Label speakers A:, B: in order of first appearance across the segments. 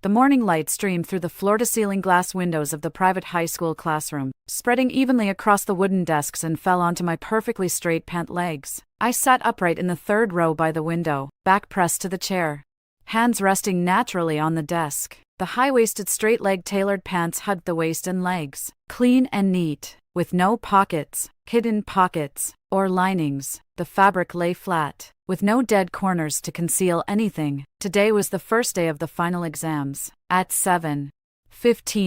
A: The morning light streamed through the floor-to-ceiling glass windows of the private high school classroom, spreading evenly across the wooden desks and fell onto my perfectly straight pant legs. I sat upright in the third row by the window, back pressed to the chair, hands resting naturally on the desk. The high-waisted straight-leg tailored pants hugged the waist and legs, clean and neat, with no pockets, hidden pockets, or linings. The fabric lay flat, with no dead corners to conceal anything. Today was the first day of the final exams. At 7:15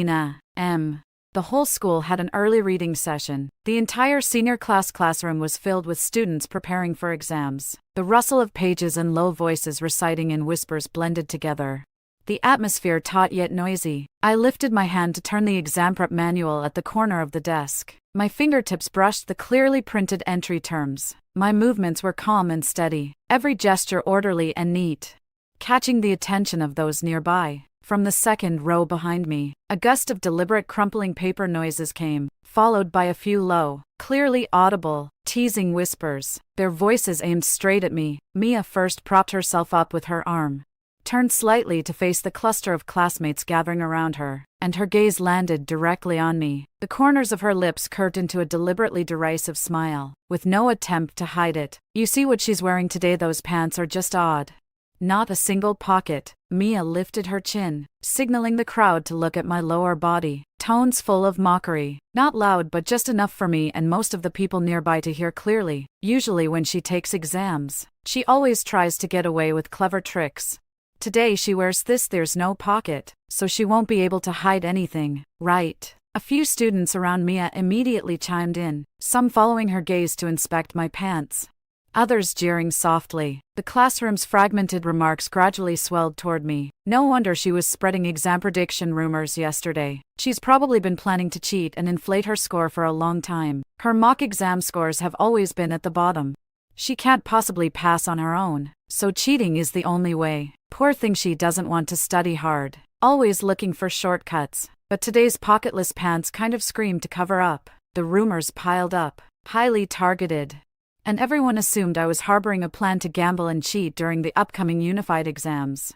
A: a.m., the whole school had an early reading session. The entire senior classroom was filled with students preparing for exams. The rustle of pages and low voices reciting in whispers blended together. The atmosphere taut yet noisy. I lifted my hand to turn the exam prep manual at the corner of the desk. My fingertips brushed the clearly printed entry terms. My movements were calm and steady, every gesture orderly and neat, catching the attention of those nearby. From the second row behind me, a gust of deliberate crumpling paper noises came, followed by a few low, clearly audible, teasing whispers, their voices aimed straight at me. Mia first propped herself up with her arm, turned slightly to face the cluster of classmates gathering around her, and her gaze landed directly on me. The corners of her lips curved into a deliberately derisive smile, with no attempt to hide it. "You see what she's wearing today? Those pants are just odd. Not a single pocket." Mia lifted her chin, signaling the crowd to look at my lower body, tones full of mockery. Not loud but just enough for me and most of the people nearby to hear clearly. Usually when she takes exams, she always tries to get away with clever tricks. Today she wears this. There's no pocket, so she won't be able to hide anything, right? A few students around Mia immediately chimed in, some following her gaze to inspect my pants, others jeering softly. The classroom's fragmented remarks gradually swelled toward me. No wonder she was spreading exam prediction rumors yesterday. She's probably been planning to cheat and inflate her score for a long time. Her mock exam scores have always been at the bottom. She can't possibly pass on her own, so cheating is the only way. Poor thing, she doesn't want to study hard, always looking for shortcuts. But today's pocketless pants kind of screamed to cover up. The rumors piled up, highly targeted, and everyone assumed I was harboring a plan to gamble and cheat during the upcoming unified exams.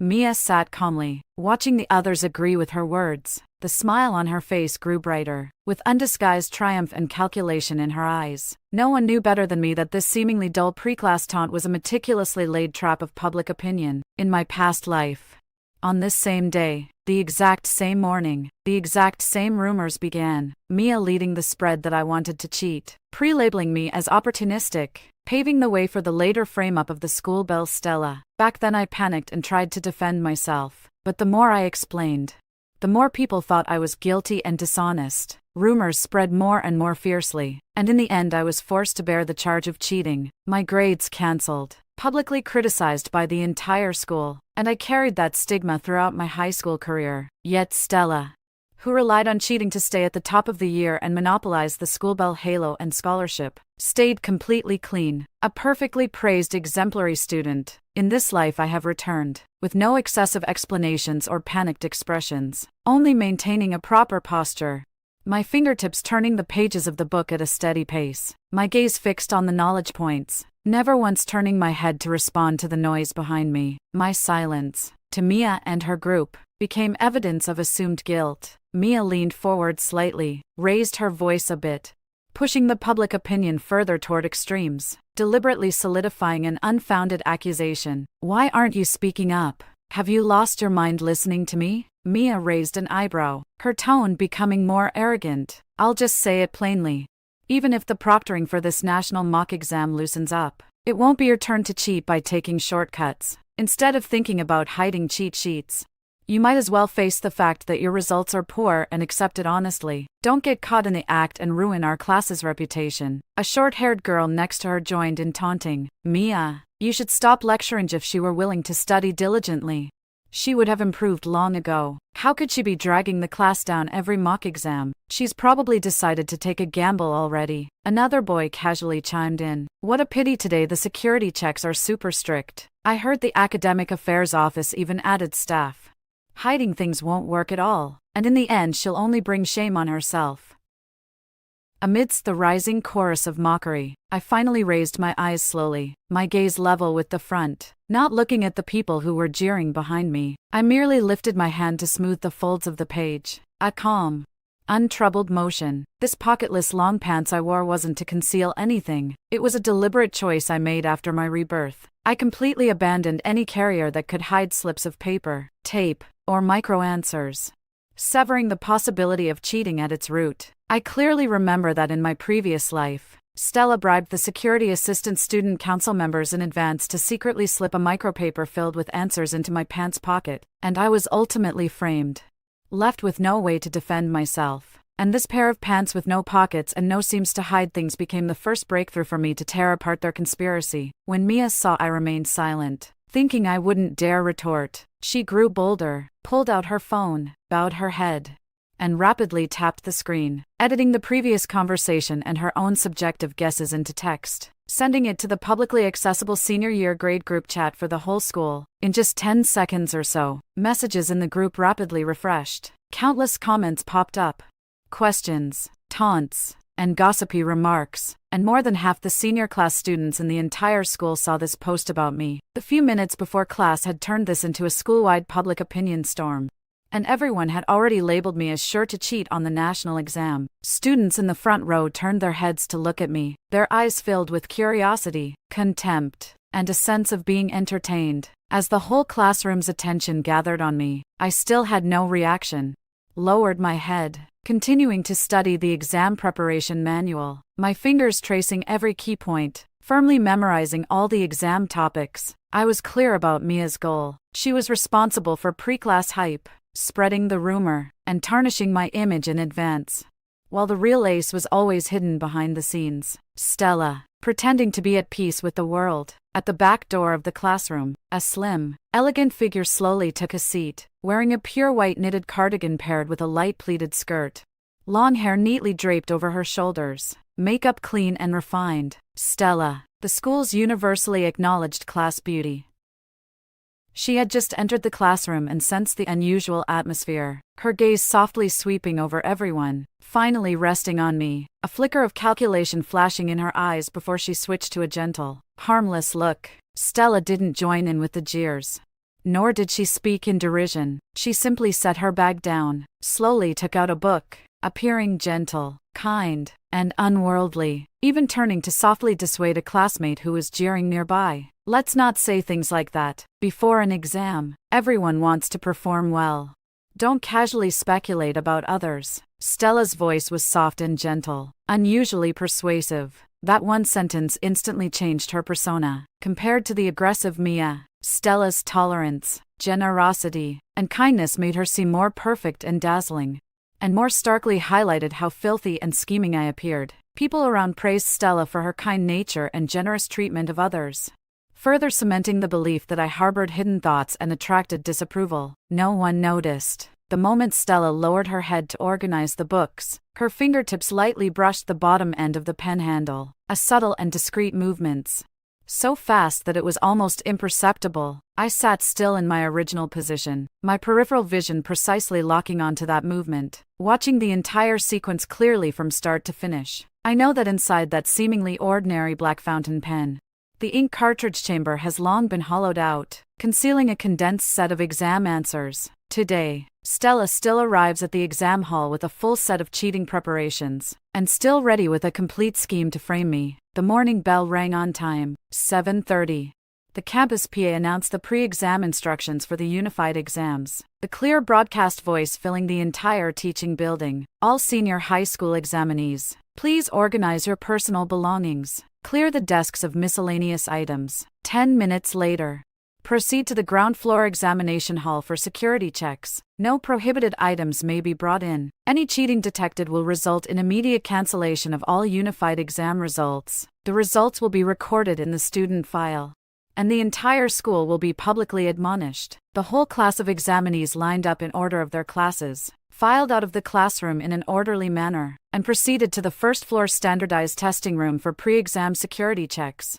A: Mia sat calmly, watching the others agree with her words. The smile on her face grew brighter, with undisguised triumph and calculation in her eyes. No one knew better than me that this seemingly dull pre-class taunt was a meticulously laid trap of public opinion. In my past life, on this same day, the exact same morning, the exact same rumors began, Mia leading the spread that I wanted to cheat, pre-labeling me as opportunistic, paving the way for the later frame-up of the school Belle Stella. Back then I panicked and tried to defend myself, but the more I explained, the more people thought I was guilty and dishonest. Rumors spread more and more fiercely, and in the end I was forced to bear the charge of cheating, my grades cancelled, publicly criticized by the entire school, and I carried that stigma throughout my high school career. Yet Stella, who relied on cheating to stay at the top of the year and monopolize the school Belle halo and scholarship, stayed completely clean, a perfectly praised exemplary student. In this life I have returned, with no excessive explanations or panicked expressions, only maintaining a proper posture, my fingertips turning the pages of the book at a steady pace, my gaze fixed on the knowledge points, never once turning my head to respond to the noise behind me. My silence, to Mia and her group, became evidence of assumed guilt. Mia leaned forward slightly, raised her voice a bit, pushing the public opinion further toward extremes, deliberately solidifying an unfounded accusation. "Why aren't you speaking up? Have you lost your mind listening to me?" Mia raised an eyebrow, her tone becoming more arrogant. "I'll just say it plainly. Even if the proctoring for this national mock exam loosens up, it won't be your turn to cheat by taking shortcuts. Instead of thinking about hiding cheat sheets, you might as well face the fact that your results are poor and accept it honestly. Don't get caught in the act and ruin our class's reputation." A short-haired girl next to her joined in taunting. "Mia, you should stop lecturing. If she were willing to study diligently, she would have improved long ago. How could she be dragging the class down every mock exam? She's probably decided to take a gamble already." Another boy casually chimed in. "What a pity today the security checks are super strict. I heard the academic affairs office even added staff. Hiding things won't work at all, and in the end she'll only bring shame on herself." Amidst the rising chorus of mockery, I finally raised my eyes slowly, my gaze level with the front, not looking at the people who were jeering behind me. I merely lifted my hand to smooth the folds of the page. A calm, untroubled motion. This pocketless long pants I wore wasn't to conceal anything. It was a deliberate choice I made after my rebirth. I completely abandoned any carrier that could hide slips of paper, tape, or micro-answers, severing the possibility of cheating at its root. I clearly remember that in my previous life, Stella bribed the security assistant student council members in advance to secretly slip a micropaper filled with answers into my pants pocket, and I was ultimately framed, left with no way to defend myself. And this pair of pants with no pockets and no seams to hide things became the first breakthrough for me to tear apart their conspiracy. When Mia saw I remained silent, thinking I wouldn't dare retort, she grew bolder, pulled out her phone, bowed her head, and rapidly tapped the screen, editing the previous conversation and her own subjective guesses into text, sending it to the publicly accessible senior year grade group chat for the whole school. In just 10 seconds or so, messages in the group rapidly refreshed. Countless comments popped up. Questions, taunts, and gossipy remarks, and more than half the senior class students in the entire school saw this post about me. The few minutes before class had turned this into a school-wide public opinion storm, and everyone had already labeled me as sure to cheat on the national exam. Students in the front row turned their heads to look at me, their eyes filled with curiosity, contempt, and a sense of being entertained. As the whole classroom's attention gathered on me, I still had no reaction. Lowered my head, continuing to study the exam preparation manual, my fingers tracing every key point, firmly memorizing all the exam topics. I was clear about Mia's goal. She was responsible for pre-class hype, spreading the rumor, and tarnishing my image in advance, while the real ace was always hidden behind the scenes. Stella, pretending to be at peace with the world. At the back door of the classroom, a slim, elegant figure slowly took a seat, wearing a pure white knitted cardigan paired with a light pleated skirt. Long hair neatly draped over her shoulders, makeup clean and refined. Stella, the school's universally acknowledged class beauty. She had just entered the classroom and sensed the unusual atmosphere, her gaze softly sweeping over everyone, finally resting on me, a flicker of calculation flashing in her eyes before she switched to a gentle, harmless look. Stella didn't join in with the jeers, nor did she speak in derision. She simply set her bag down, slowly took out a book, appearing gentle, kind, and unworldly, even turning to softly dissuade a classmate who was jeering nearby. Let's not say things like that. Before an exam, everyone wants to perform well. Don't casually speculate about others. Stella's voice was soft and gentle, unusually persuasive. That one sentence instantly changed her persona. Compared to the aggressive Mia, Stella's tolerance, generosity, and kindness made her seem more perfect and dazzling, and more starkly highlighted how filthy and scheming I appeared. People around praised Stella for her kind nature and generous treatment of others, further cementing the belief that I harbored hidden thoughts and attracted disapproval. No one noticed. The moment Stella lowered her head to organize the books, her fingertips lightly brushed the bottom end of the pen handle, a subtle and discreet movements, so fast that it was almost imperceptible. I sat still in my original position, my peripheral vision precisely locking onto that movement, watching the entire sequence clearly from start to finish. I know that inside that seemingly ordinary black fountain pen, the ink cartridge chamber has long been hollowed out, concealing a condensed set of exam answers. Today, Stella still arrives at the exam hall with a full set of cheating preparations, and still ready with a complete scheme to frame me. The morning bell rang on time, 7:30. The campus PA announced the pre-exam instructions for the unified exams, the clear broadcast voice filling the entire teaching building. All senior high school examinees, please organize your personal belongings. Clear the desks of miscellaneous items. 10 minutes later, proceed to the ground floor examination hall for security checks. No prohibited items may be brought in. Any cheating detected will result in immediate cancellation of all unified exam results. The results will be recorded in the student file, and the entire school will be publicly admonished. The whole class of examinees lined up in order of their classes, filed out of the classroom in an orderly manner, and proceeded to the first floor standardized testing room for pre-exam security checks.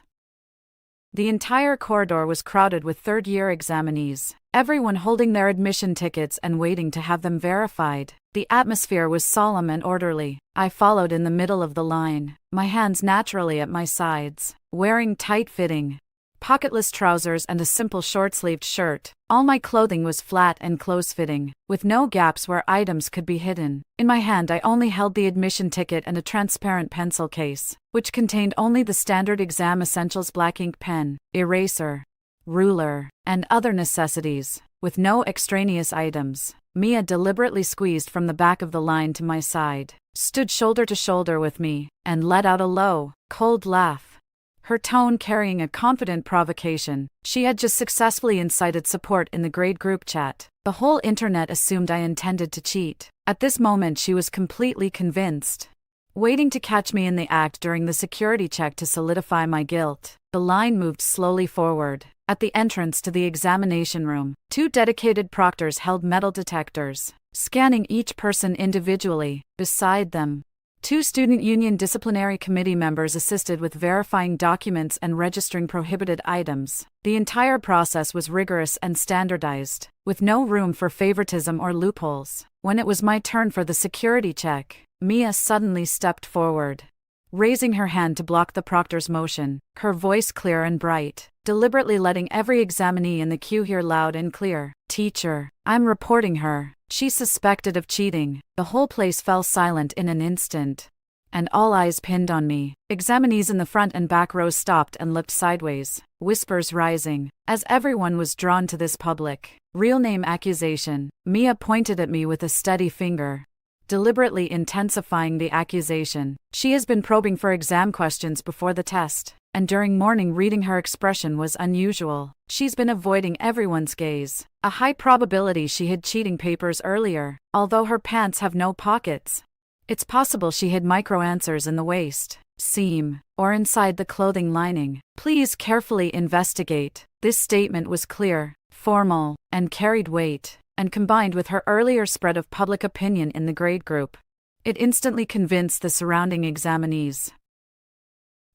A: The entire corridor was crowded with third-year examinees, everyone holding their admission tickets and waiting to have them verified. The atmosphere was solemn and orderly. I followed in the middle of the line, my hands naturally at my sides, wearing tight-fitting, pocketless trousers and a simple short-sleeved shirt. All my clothing was flat and close-fitting, with no gaps where items could be hidden. In my hand I only held the admission ticket and a transparent pencil case, which contained only the standard exam essentials: black ink pen, eraser, ruler, and other necessities, with no extraneous items. Mia deliberately squeezed from the back of the line to my side, stood shoulder to shoulder with me, and let out a low, cold laugh, her tone carrying a confident provocation. She had just successfully incited support in the grade group chat. The whole internet assumed I intended to cheat. At this moment she was completely convinced. Waiting to catch me in the act during the security check to solidify my guilt, the line moved slowly forward. At the entrance to the examination room, 2 dedicated proctors held metal detectors, scanning each person individually. Beside them, 2 student union disciplinary committee members assisted with verifying documents and registering prohibited items. The entire process was rigorous and standardized, with no room for favoritism or loopholes. When it was my turn for the security check, Mia suddenly stepped forward, raising her hand to block the proctor's motion, her voice clear and bright, deliberately letting every examinee in the queue hear loud and clear. "Teacher, I'm reporting her. She's suspected of cheating." The whole place fell silent in an instant, and all eyes pinned on me. Examinees in the front and back rows stopped and looked sideways, whispers rising, as everyone was drawn to this public, real-name accusation. Mia pointed at me with a steady finger, deliberately intensifying the accusation. She has been probing for exam questions before the test, and during morning reading her expression was unusual. She's been avoiding everyone's gaze. A high probability she hid cheating papers earlier, although her pants have no pockets. It's possible she hid micro-answers in the waist, seam, or inside the clothing lining. "Please carefully investigate." This statement was clear, formal, and carried weight, and combined with her earlier spread of public opinion in the grade group, it instantly convinced the surrounding examinees.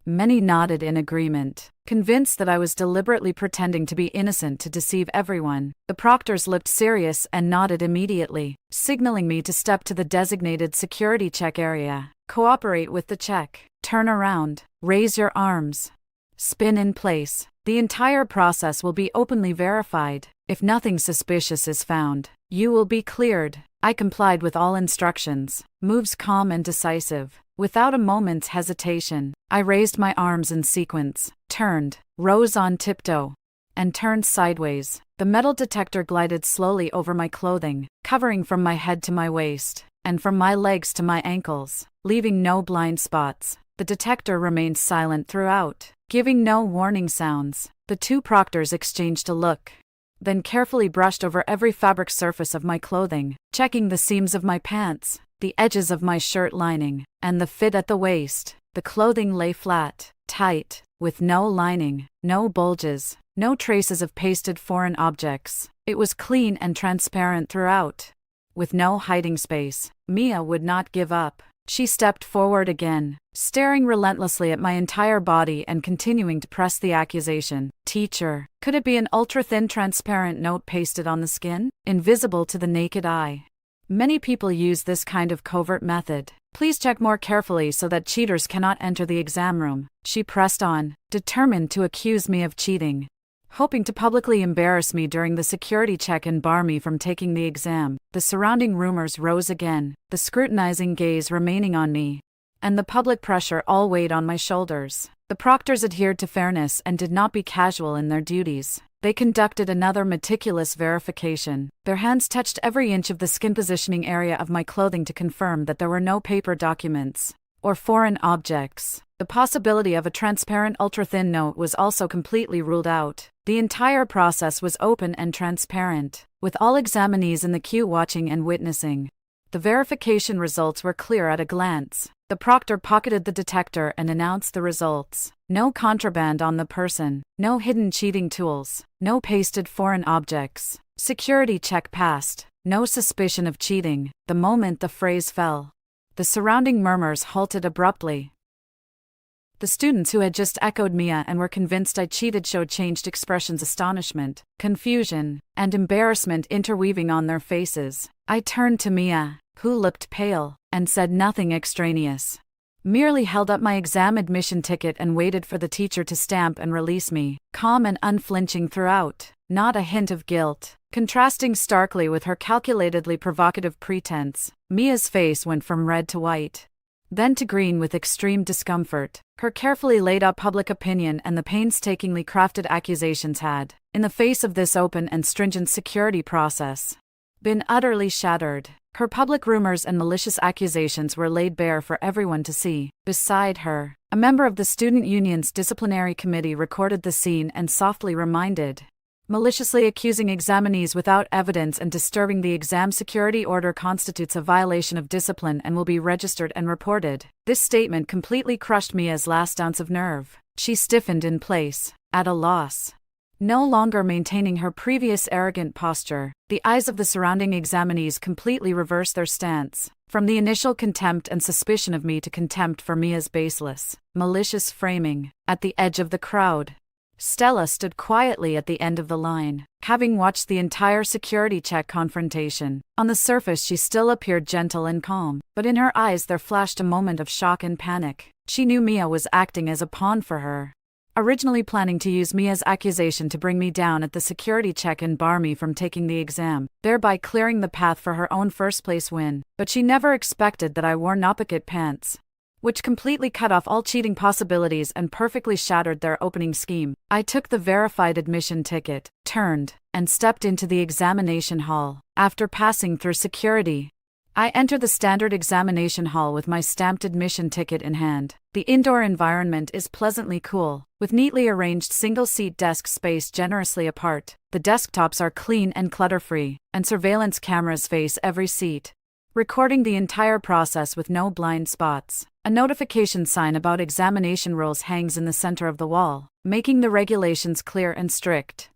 A: Many nodded in agreement, convinced that I was deliberately pretending to be innocent to deceive everyone. The proctors looked serious and nodded immediately, signaling me to step to the designated security check area. "Cooperate with the check. Turn around. Raise your arms. Spin in place. The entire process will be openly verified. If nothing suspicious is found, you will be cleared." I complied with all instructions, moves calm and decisive. Without a moment's hesitation, I raised my arms in sequence, turned, rose on tiptoe, and turned sideways. The metal detector glided slowly over my clothing, covering from my head to my waist, and from my legs to my ankles, leaving no blind spots. The detector remained silent throughout, giving no warning sounds. The 2 proctors exchanged a look, then carefully brushed over every fabric surface of my clothing, checking the seams of my pants, the edges of my shirt lining, and the fit at the waist. The clothing lay flat, tight, with no lining, no bulges, no traces of pasted foreign objects. It was clean and transparent throughout, with no hiding space. Mia would not give up. She stepped forward again, staring relentlessly at my entire body and continuing to press the accusation. "Teacher, could it be an ultra-thin transparent note pasted on the skin, invisible to the naked eye? Many people use this kind of covert method. Please check more carefully so that cheaters cannot enter the exam room." She pressed on, determined to accuse me of cheating, hoping to publicly embarrass me during the security check and bar me from taking the exam. The surrounding rumors rose again, the scrutinizing gaze remaining on me, and the public pressure all weighed on my shoulders. The proctors adhered to fairness and did not be casual in their duties. They conducted another meticulous verification. Their hands touched every inch of the skin positioning area of my clothing to confirm that there were no paper documents or foreign objects. The possibility of a transparent ultra-thin note was also completely ruled out. The entire process was open and transparent, with all examinees in the queue watching and witnessing. The verification results were clear at a glance. The proctor pocketed the detector and announced the results. No contraband on the person, no hidden cheating tools, no pasted foreign objects. Security check passed, no suspicion of cheating. The moment the phrase fell, the surrounding murmurs halted abruptly. The students who had just echoed Mia and were convinced I cheated showed changed expressions: astonishment, confusion, and embarrassment interweaving on their faces. I turned to Mia, who looked pale, and said nothing extraneous. Merely held up my exam admission ticket and waited for the teacher to stamp and release me, calm and unflinching throughout, not a hint of guilt. Contrasting starkly with her calculatedly provocative pretense, Mia's face went from red to white, then to green with extreme discomfort. Her carefully laid out public opinion and the painstakingly crafted accusations had, in the face of this open and stringent security process, been utterly shattered. Her public rumors and malicious accusations were laid bare for everyone to see. Beside her, a member of the student union's disciplinary committee recorded the scene and softly reminded, maliciously accusing examinees without evidence and disturbing the exam security order constitutes a violation of discipline and will be registered and reported. This statement completely crushed Mia's last ounce of nerve. She stiffened in place, at a loss. No longer maintaining her previous arrogant posture, the eyes of the surrounding examinees completely reversed their stance, from the initial contempt and suspicion of me to contempt for Mia's baseless, malicious framing. At the edge of the crowd, Stella stood quietly at the end of the line, having watched the entire security check confrontation. On the surface she still appeared gentle and calm, but in her eyes there flashed a moment of shock and panic. She knew Mia was acting as a pawn for her, originally planning to use Mia's accusation to bring me down at the security check and bar me from taking the exam, thereby clearing the path for her own first-place win. But she never expected that I wore napocket pants, which completely cut off all cheating possibilities and perfectly shattered their opening scheme. I took the verified admission ticket, turned, and stepped into the examination hall. After passing through security, I entered the standard examination hall with my stamped admission ticket in hand. The indoor environment is pleasantly cool, with neatly arranged single-seat desks spaced generously apart. The desktops are clean and clutter-free, and surveillance cameras face every seat, recording the entire process with no blind spots. A notification sign about examination rules hangs in the center of the wall, making the regulations clear and strict.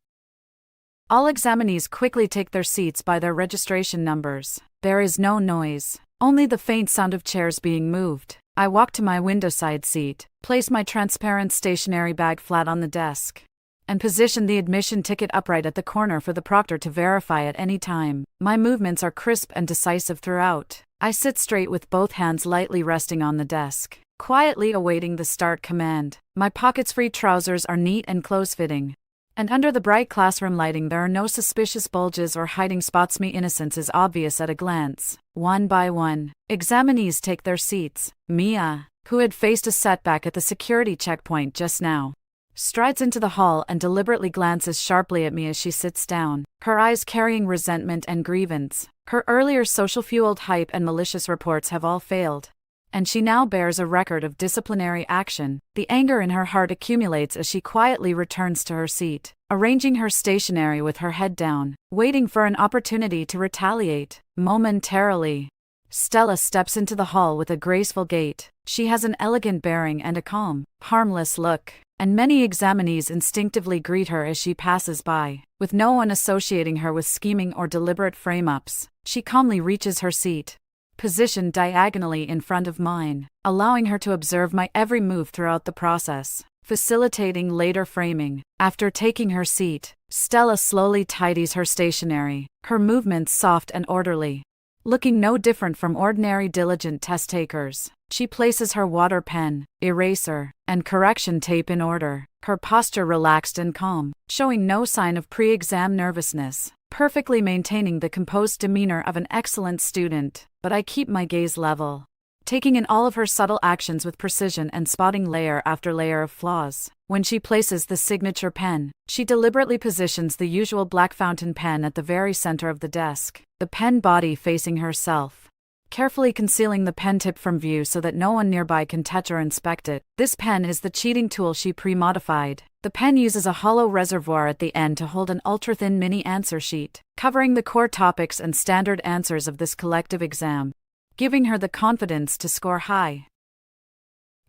A: All examinees quickly take their seats by their registration numbers. There is no noise, only the faint sound of chairs being moved. I walk to my window side seat, place my transparent stationery bag flat on the desk, and position the admission ticket upright at the corner for the proctor to verify at any time. My movements are crisp and decisive throughout. I sit straight with both hands lightly resting on the desk, quietly awaiting the start command. My pockets-free trousers are neat and close-fitting, and under the bright classroom lighting there are no suspicious bulges or hiding spots. My innocence is obvious at a glance. One by one, examinees take their seats. Mia, who had faced a setback at the security checkpoint just now, strides into the hall and deliberately glances sharply at me as she sits down, her eyes carrying resentment and grievance. Her earlier social-fueled hype and malicious reports have all failed, and she now bears a record of disciplinary action. The anger in her heart accumulates as she quietly returns to her seat, arranging her stationery with her head down, waiting for an opportunity to retaliate. Momentarily, Stella steps into the hall with a graceful gait. She has an elegant bearing and a calm, harmless look, and many examinees instinctively greet her as she passes by, with no one associating her with scheming or deliberate frame-ups. She calmly reaches her seat, positioned diagonally in front of mine, allowing her to observe my every move throughout the process, facilitating later framing. After taking her seat, Stella slowly tidies her stationery, her movements soft and orderly, looking no different from ordinary diligent test takers. She places her water pen, eraser, and correction tape in order, her posture relaxed and calm, showing no sign of pre-exam nervousness, perfectly maintaining the composed demeanor of an excellent student. But I keep my gaze level, taking in all of her subtle actions with precision and spotting layer after layer of flaws. When she places the signature pen, she deliberately positions the usual black fountain pen at the very center of the desk, the pen body facing herself, carefully concealing the pen tip from view so that no one nearby can touch or inspect it. This pen is the cheating tool she pre-modified. The pen uses a hollow reservoir at the end to hold an ultra-thin mini answer sheet, covering the core topics and standard answers of this collective exam, giving her the confidence to score high.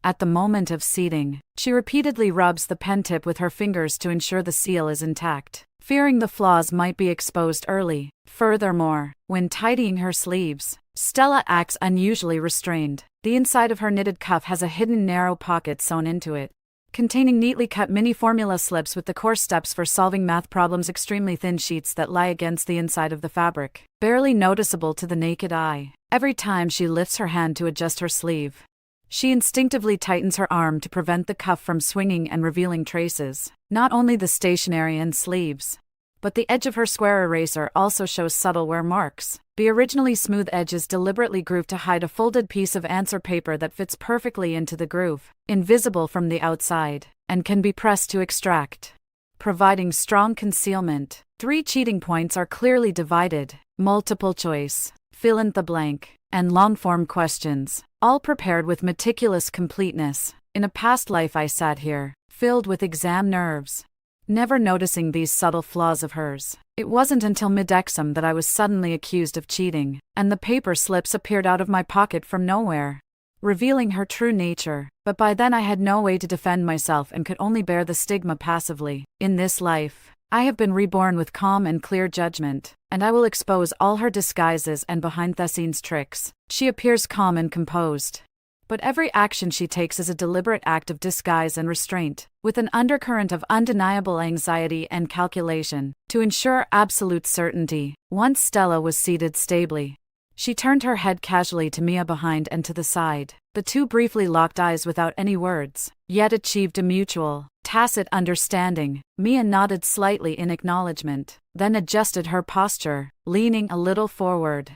A: At the moment of seating, she repeatedly rubs the pen tip with her fingers to ensure the seal is intact, fearing the flaws might be exposed early. Furthermore, when tidying her sleeves, Stella acts unusually restrained, The inside of her knitted cuff has a hidden narrow pocket sewn into it, containing neatly cut mini formula slips with the course steps for solving math problems, extremely thin sheets that lie against the inside of the fabric, barely noticeable to the naked eye. Every time she lifts her hand to adjust her sleeve, she instinctively tightens her arm to prevent the cuff from swinging and revealing traces. Not only the stationery and sleeves, but the edge of her square eraser also shows subtle wear marks. The originally smooth edge is deliberately grooved to hide a folded piece of answer paper that fits perfectly into the groove, invisible from the outside, and can be pressed to extract, providing strong concealment. 3 cheating points are clearly divided: multiple choice, fill in the blank, and long-form questions, all prepared with meticulous completeness. In a past life I sat here, filled with exam nerves, never noticing these subtle flaws of hers. It wasn't until mid-exam that I was suddenly accused of cheating, and the paper slips appeared out of my pocket from nowhere, revealing her true nature. But by then I had no way to defend myself and could only bear the stigma passively. In this life, I have been reborn with calm and clear judgment, and I will expose all her disguises and behind-the-scenes tricks. She appears calm and composed, but every action she takes is a deliberate act of disguise and restraint, with an undercurrent of undeniable anxiety and calculation. To ensure absolute certainty, once Stella was seated stably, she turned her head casually to Mia behind and to the side. The two briefly locked eyes without any words, yet achieved a mutual, tacit understanding. Mia nodded slightly in acknowledgement, then adjusted her posture, leaning a little forward,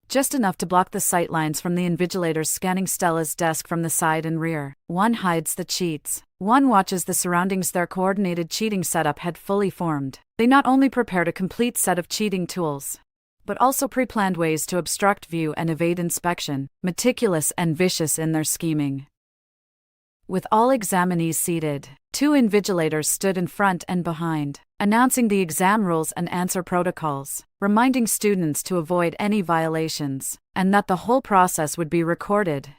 A: just enough to block the sightlines from the invigilators scanning Stella's desk from the side and rear. One hides the cheats, one watches the surroundings. Their coordinated cheating setup had fully formed. They not only prepared a complete set of cheating tools, but also pre-planned ways to obstruct view and evade inspection, meticulous and vicious in their scheming. With all examinees seated, 2 invigilators stood in front and behind, announcing the exam rules and answer protocols, reminding students to avoid any violations, and that the whole process would be recorded.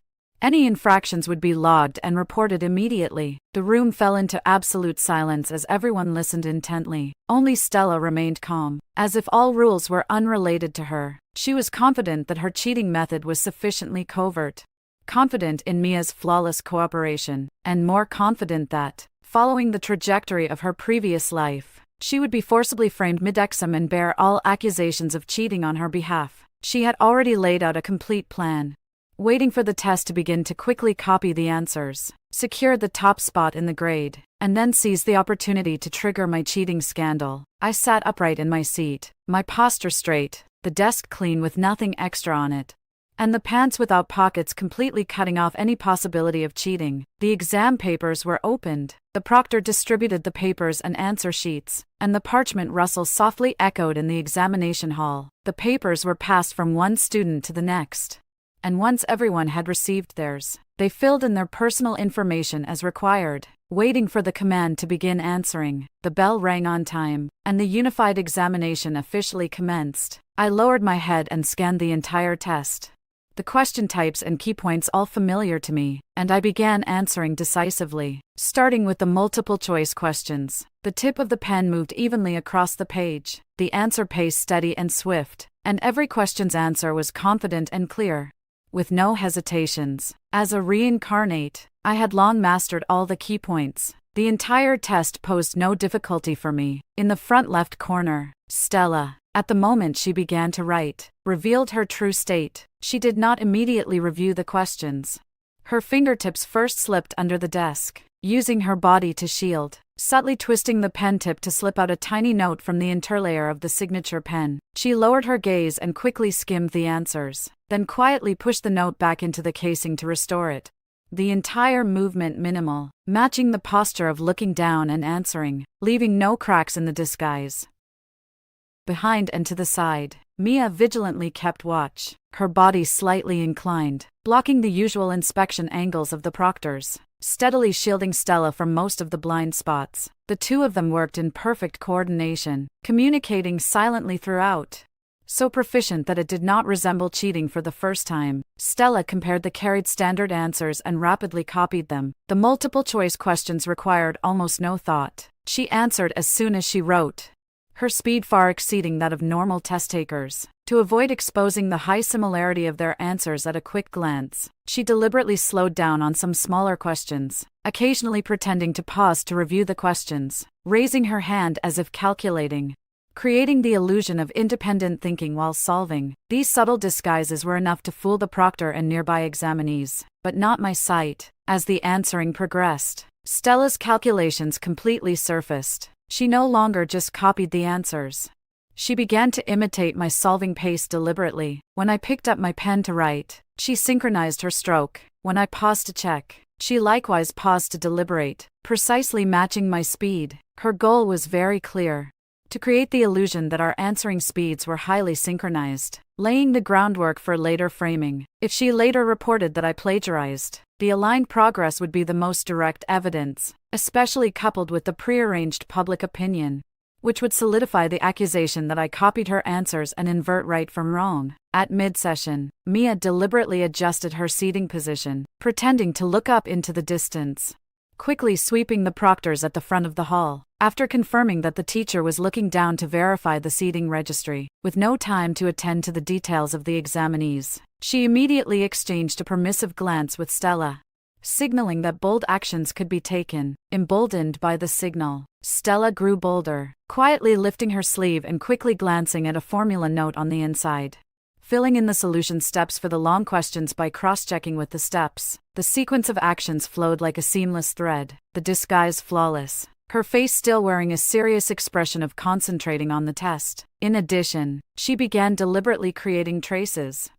A: Any infractions would be logged and reported immediately. The room fell into absolute silence as everyone listened intently. Only Stella remained calm, as if all rules were unrelated to her. She was confident that her cheating method was sufficiently covert, confident in Mia's flawless cooperation, and more confident that, following the trajectory of her previous life, she would be forcibly framed mid-exam and bear all accusations of cheating on her behalf. She had already laid out a complete plan, waiting for the test to begin to quickly copy the answers, secure the top spot in the grade, and then seize the opportunity to trigger my cheating scandal. I sat upright in my seat, my posture straight, the desk clean with nothing extra on it, and the pants without pockets completely cutting off any possibility of cheating. The exam papers were opened. The proctor distributed the papers and answer sheets, and the parchment rustle softly echoed in the examination hall. The papers were passed from one student to the next, and once everyone had received theirs, they filled in their personal information as required, waiting for the command to begin answering. The bell rang on time, and the unified examination officially commenced. I lowered my head and scanned the entire test, the question types and key points all familiar to me, and I began answering decisively. Starting with the multiple-choice questions, the tip of the pen moved evenly across the page, the answer pace steady and swift, and every question's answer was confident and clear, with no hesitations. As a reincarnate, I had long mastered all the key points. The entire test posed no difficulty for me. In the front left corner, Stella, at the moment she began to write, revealed her true state. She did not immediately review the questions. Her fingertips first slipped under the desk, using her body to shield, subtly twisting the pen tip to slip out a tiny note from the interlayer of the signature pen. She lowered her gaze and quickly skimmed the answers, then quietly pushed the note back into the casing to restore it. The entire movement minimal, matching the posture of looking down and answering, leaving no cracks in the disguise. Behind and to the side, Mia vigilantly kept watch, her body slightly inclined, blocking the usual inspection angles of the proctors, steadily shielding Stella from most of the blind spots. The two of them worked in perfect coordination, communicating silently throughout, so proficient that it did not resemble cheating for the first time. Stella compared the carried standard answers and rapidly copied them. The multiple-choice questions required almost no thought. She answered as soon as she wrote, her speed far exceeding that of normal test takers. To avoid exposing the high similarity of their answers at a quick glance, she deliberately slowed down on some smaller questions, occasionally pretending to pause to review the questions, raising her hand as if calculating, creating the illusion of independent thinking while solving. These subtle disguises were enough to fool the proctor and nearby examinees, but not my sight. As the answering progressed, Stella's calculations completely surfaced. She no longer just copied the answers. She began to imitate my solving pace deliberately. When I picked up my pen to write, she synchronized her stroke. When I paused to check, she likewise paused to deliberate, precisely matching my speed. Her goal was very clear: to create the illusion that our answering speeds were highly synchronized, laying the groundwork for later framing. If she later reported that I plagiarized, the aligned progress would be the most direct evidence, especially coupled with the prearranged public opinion, which would solidify the accusation that I copied her answers and invert right from wrong. At mid-session, Mia deliberately adjusted her seating position, pretending to look up into the distance, quickly sweeping the proctors at the front of the hall. After confirming that the teacher was looking down to verify the seating registry, with no time to attend to the details of the examinees, she immediately exchanged a permissive glance with Stella, signaling that bold actions could be taken. Emboldened by the signal, Stella grew bolder, quietly lifting her sleeve and quickly glancing at a formula note on the inside, filling in the solution steps for the long questions by cross-checking with the steps. The sequence of actions flowed like a seamless thread, the disguise flawless, her face still wearing a serious expression of concentrating on the test. In addition, she began deliberately creating traces,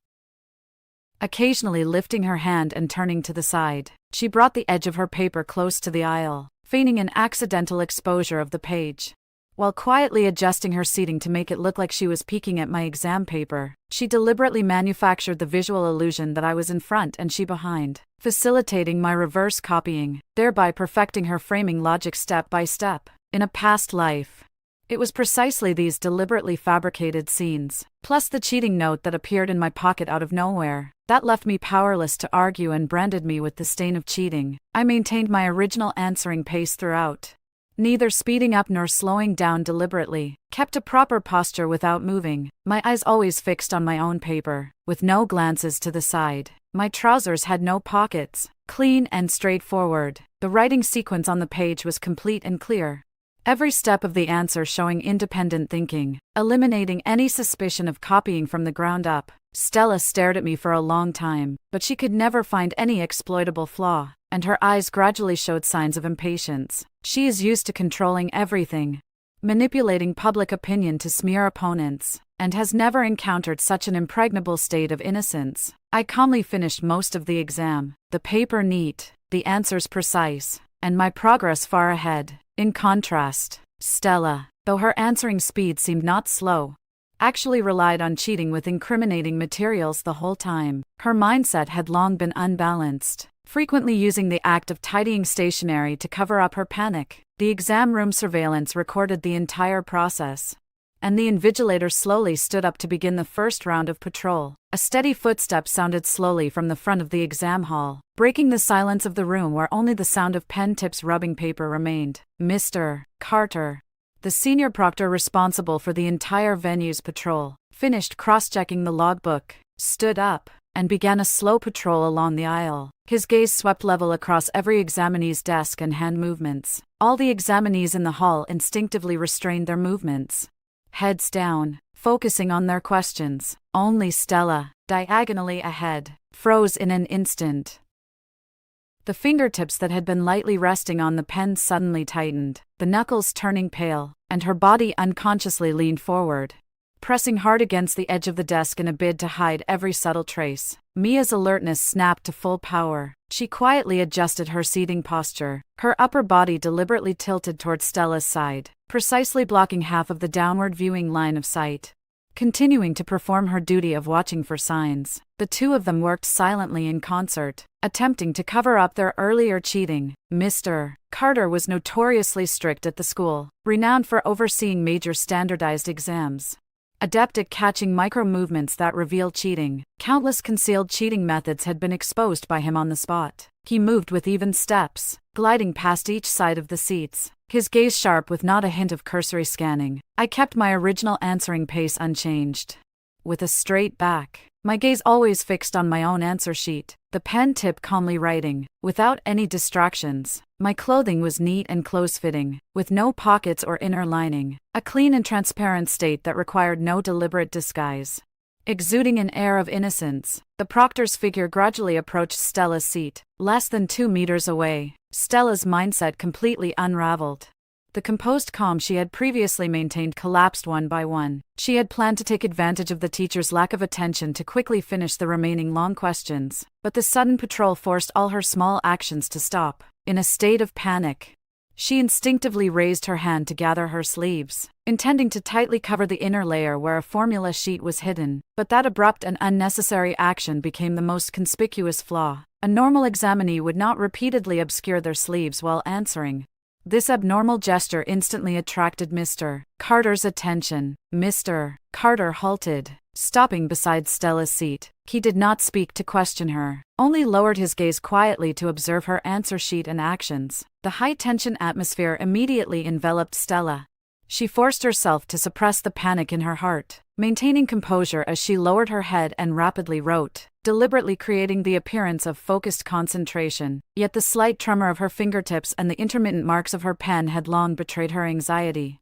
A: occasionally lifting her hand and turning to the side. She brought the edge of her paper close to the aisle, feigning an accidental exposure of the page. While quietly adjusting her seating to make it look like she was peeking at my exam paper, she deliberately manufactured the visual illusion that I was in front and she behind, facilitating my reverse copying, thereby perfecting her framing logic step by step. In a past life, it was precisely these deliberately fabricated scenes, plus the cheating note that appeared in my pocket out of nowhere, that left me powerless to argue and branded me with the stain of cheating. I maintained my original answering pace throughout, neither speeding up nor slowing down deliberately, kept a proper posture without moving, my eyes always fixed on my own paper, with no glances to the side. My trousers had no pockets, clean and straightforward. The writing sequence on the page was complete and clear, every step of the answer showing independent thinking, eliminating any suspicion of copying from the ground up. Stella stared at me for a long time, but she could never find any exploitable flaw, and her eyes gradually showed signs of impatience. She is used to controlling everything, manipulating public opinion to smear opponents, and has never encountered such an impregnable state of innocence. I calmly finished most of the exam, the paper neat, the answers precise, and my progress far ahead. In contrast, Stella, though her answering speed seemed not slow, actually relied on cheating with incriminating materials the whole time. Her mindset had long been unbalanced, frequently using the act of tidying stationery to cover up her panic. The exam room surveillance recorded the entire process, and the invigilator slowly stood up to begin the first round of patrol. A steady footstep sounded slowly from the front of the exam hall, breaking the silence of the room where only the sound of pen tips rubbing paper remained. Mr. Carter, the senior proctor responsible for the entire venue's patrol, finished cross-checking the logbook, stood up, and began a slow patrol along the aisle. His gaze swept level across every examinee's desk and hand movements. All the examinees in the hall instinctively restrained their movements, heads down, focusing on their questions. Only Stella, diagonally ahead, froze in an instant. The fingertips that had been lightly resting on the pen suddenly tightened, the knuckles turning pale, and her body unconsciously leaned forward, pressing hard against the edge of the desk in a bid to hide every subtle trace. Mia's alertness snapped to full power. She quietly adjusted her seating posture, her upper body deliberately tilted towards Stella's side, precisely blocking half of the downward viewing line of sight, continuing to perform her duty of watching for signs. The two of them worked silently in concert, attempting to cover up their earlier cheating. Mr. Carter was notoriously strict at the school, renowned for overseeing major standardized exams, adept at catching micro-movements that reveal cheating. Countless concealed cheating methods had been exposed by him on the spot. He moved with even steps, gliding past each side of the seats, his gaze sharp with not a hint of cursory scanning. I kept my original answering pace unchanged, with a straight back, my gaze always fixed on my own answer sheet, the pen tip calmly writing, without any distractions. My clothing was neat and close-fitting, with no pockets or inner lining, a clean and transparent state that required no deliberate disguise. Exuding an air of innocence, the proctor's figure gradually approached Stella's seat, less than 2 meters away. Stella's mindset completely unraveled. The composed calm she had previously maintained collapsed one by one. She had planned to take advantage of the teacher's lack of attention to quickly finish the remaining long questions, but the sudden patrol forced all her small actions to stop. In a state of panic, she instinctively raised her hand to gather her sleeves, intending to tightly cover the inner layer where a formula sheet was hidden, but that abrupt and unnecessary action became the most conspicuous flaw. A normal examinee would not repeatedly obscure their sleeves while answering. This abnormal gesture instantly attracted Mr. Carter's attention. Mr. Carter halted, stopping beside Stella's seat. He did not speak to question her, only lowered his gaze quietly to observe her answer sheet and actions. The high-tension atmosphere immediately enveloped Stella. She forced herself to suppress the panic in her heart, maintaining composure as she lowered her head and rapidly wrote, deliberately creating the appearance of focused concentration. Yet the slight tremor of her fingertips and the intermittent marks of her pen had long betrayed her anxiety.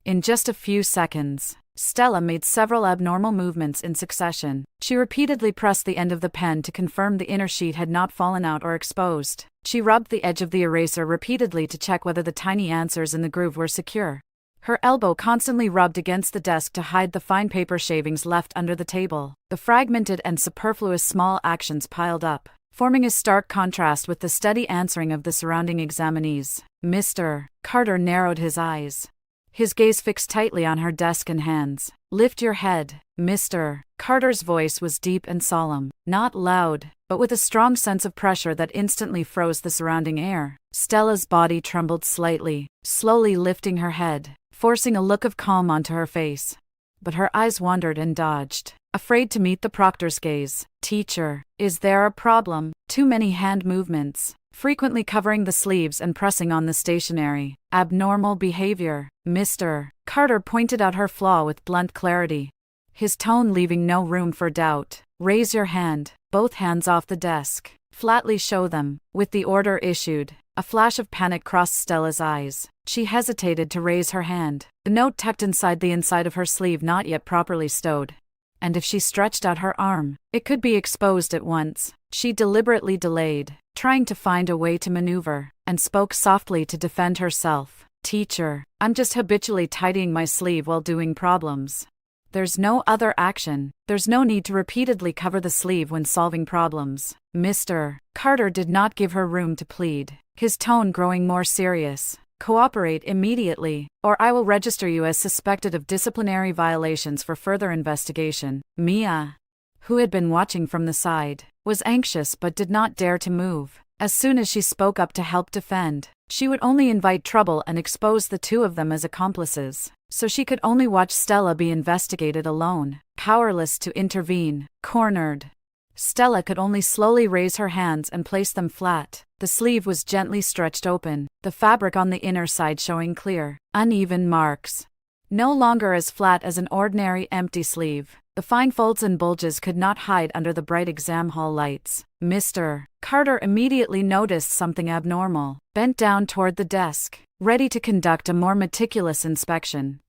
A: In just a few seconds, Stella made several abnormal movements in succession. She repeatedly pressed the end of the pen to confirm the inner sheet had not fallen out or exposed. She rubbed the edge of the eraser repeatedly to check whether the tiny answers in the groove were secure. Her elbow constantly rubbed against the desk to hide the fine paper shavings left under the table. The fragmented and superfluous small actions piled up, forming a stark contrast with the steady answering of the surrounding examinees. Mr. Carter narrowed his eyes, his gaze fixed tightly on her desk and hands. "Lift your head." Mr. Carter's voice was deep and solemn, not loud, but with a strong sense of pressure that instantly froze the surrounding air. Stella's body trembled slightly, slowly lifting her head, forcing a look of calm onto her face. But her eyes wandered and dodged, afraid to meet the proctor's gaze. "Teacher, is there a problem?" Too many hand movements, frequently covering the sleeves and pressing on the stationery. "Abnormal behavior." Mr. Carter pointed out her flaw with blunt clarity, his tone leaving no room for doubt. "Raise your hand." Both hands off the desk. "Flatly show them." With the order issued, a flash of panic crossed Stella's eyes. She hesitated to raise her hand, the note tucked inside the inside of her sleeve not yet properly stowed. And if she stretched out her arm, it could be exposed at once. She deliberately delayed, trying to find a way to maneuver, and spoke softly to defend herself. "Teacher, I'm just habitually tidying my sleeve while doing problems. There's no other action. There's no need to repeatedly cover the sleeve when solving problems." Mr. Carter did not give her room to plead, his tone growing more serious. "Cooperate immediately, or I will register you as suspected of disciplinary violations for further investigation." Mia, who had been watching from the side, was anxious but did not dare to move. As soon as she spoke up to help defend, she would only invite trouble and expose the two of them as accomplices. So she could only watch Stella be investigated alone, powerless to intervene. Cornered, Stella could only slowly raise her hands and place them flat. The sleeve was gently stretched open, the fabric on the inner side showing clear, uneven marks. No longer as flat as an ordinary empty sleeve, the fine folds and bulges could not hide under the bright exam hall lights. Mr. Carter immediately noticed something abnormal, bent down toward the desk, ready to conduct a more meticulous inspection.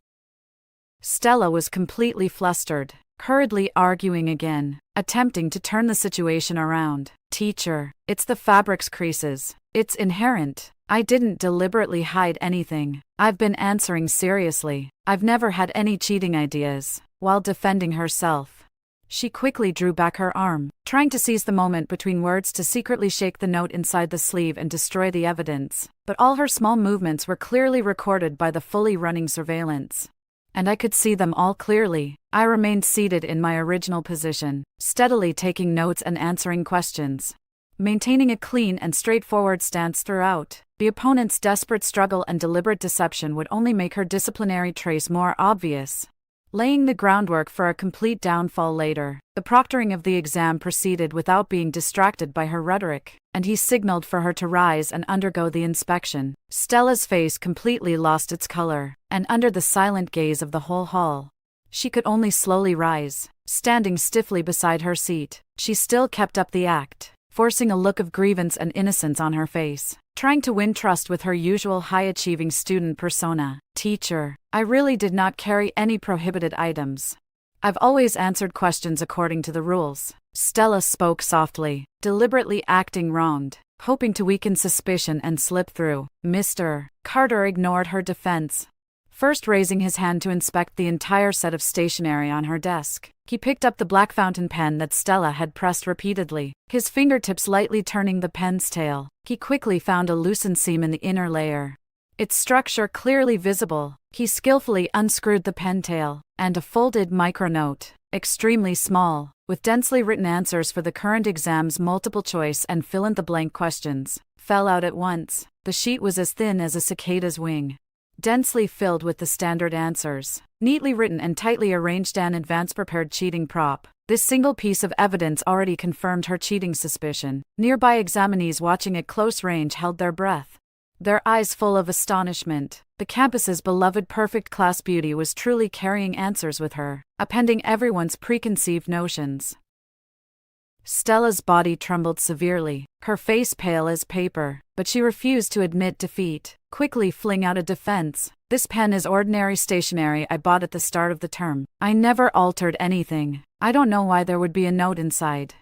A: Stella was completely flustered, hurriedly arguing again, attempting to turn the situation around. "Teacher, it's the fabric's creases. It's inherent. I didn't deliberately hide anything. I've been answering seriously. I've never had any cheating ideas." While defending herself, she quickly drew back her arm, trying to seize the moment between words to secretly shake the note inside the sleeve and destroy the evidence. But all her small movements were clearly recorded by the fully running surveillance, and I could see them all clearly. I remained seated in my original position, steadily taking notes and answering questions, maintaining a clean and straightforward stance throughout. The opponent's desperate struggle and deliberate deception would only make her disciplinary trace more obvious, laying the groundwork for a complete downfall later. The proctoring of the exam proceeded without being distracted by her rhetoric, and he signaled for her to rise and undergo the inspection. Stella's face completely lost its color, and under the silent gaze of the whole hall, She could only slowly rise. Standing stiffly beside her seat, she still kept up the act, forcing a look of grievance and innocence on her face, trying to win trust with her usual high-achieving student persona. Teacher, I really did not carry any prohibited items. I've always answered questions according to the rules. Stella spoke softly, deliberately acting wronged, hoping to weaken suspicion and slip through. Mr. Carter ignored her defense, first raising his hand to inspect the entire set of stationery on her desk. He picked up the black fountain pen that Stella had pressed repeatedly, his fingertips lightly turning the pen's tail. He quickly found a loosened seam in the inner layer, its structure clearly visible. He skillfully unscrewed the pen tail, and a folded micronote, extremely small, with densely written answers for the current exam's multiple choice and fill-in-the-blank questions, fell out at once. The sheet was as thin as a cicada's wing, densely filled with the standard answers, neatly written and tightly arranged. An advance-prepared cheating prop. This single piece of evidence already confirmed her cheating suspicion. Nearby examinees watching at close range held their breath, their eyes full of astonishment. The campus's beloved perfect class beauty was truly carrying answers with her, appending everyone's preconceived notions. Stella's body trembled severely, her face pale as paper, but she refused to admit defeat, quickly fling out a defense. This pen is ordinary stationery I bought at the start of the term. I never altered anything. I don't know why there would be a note inside.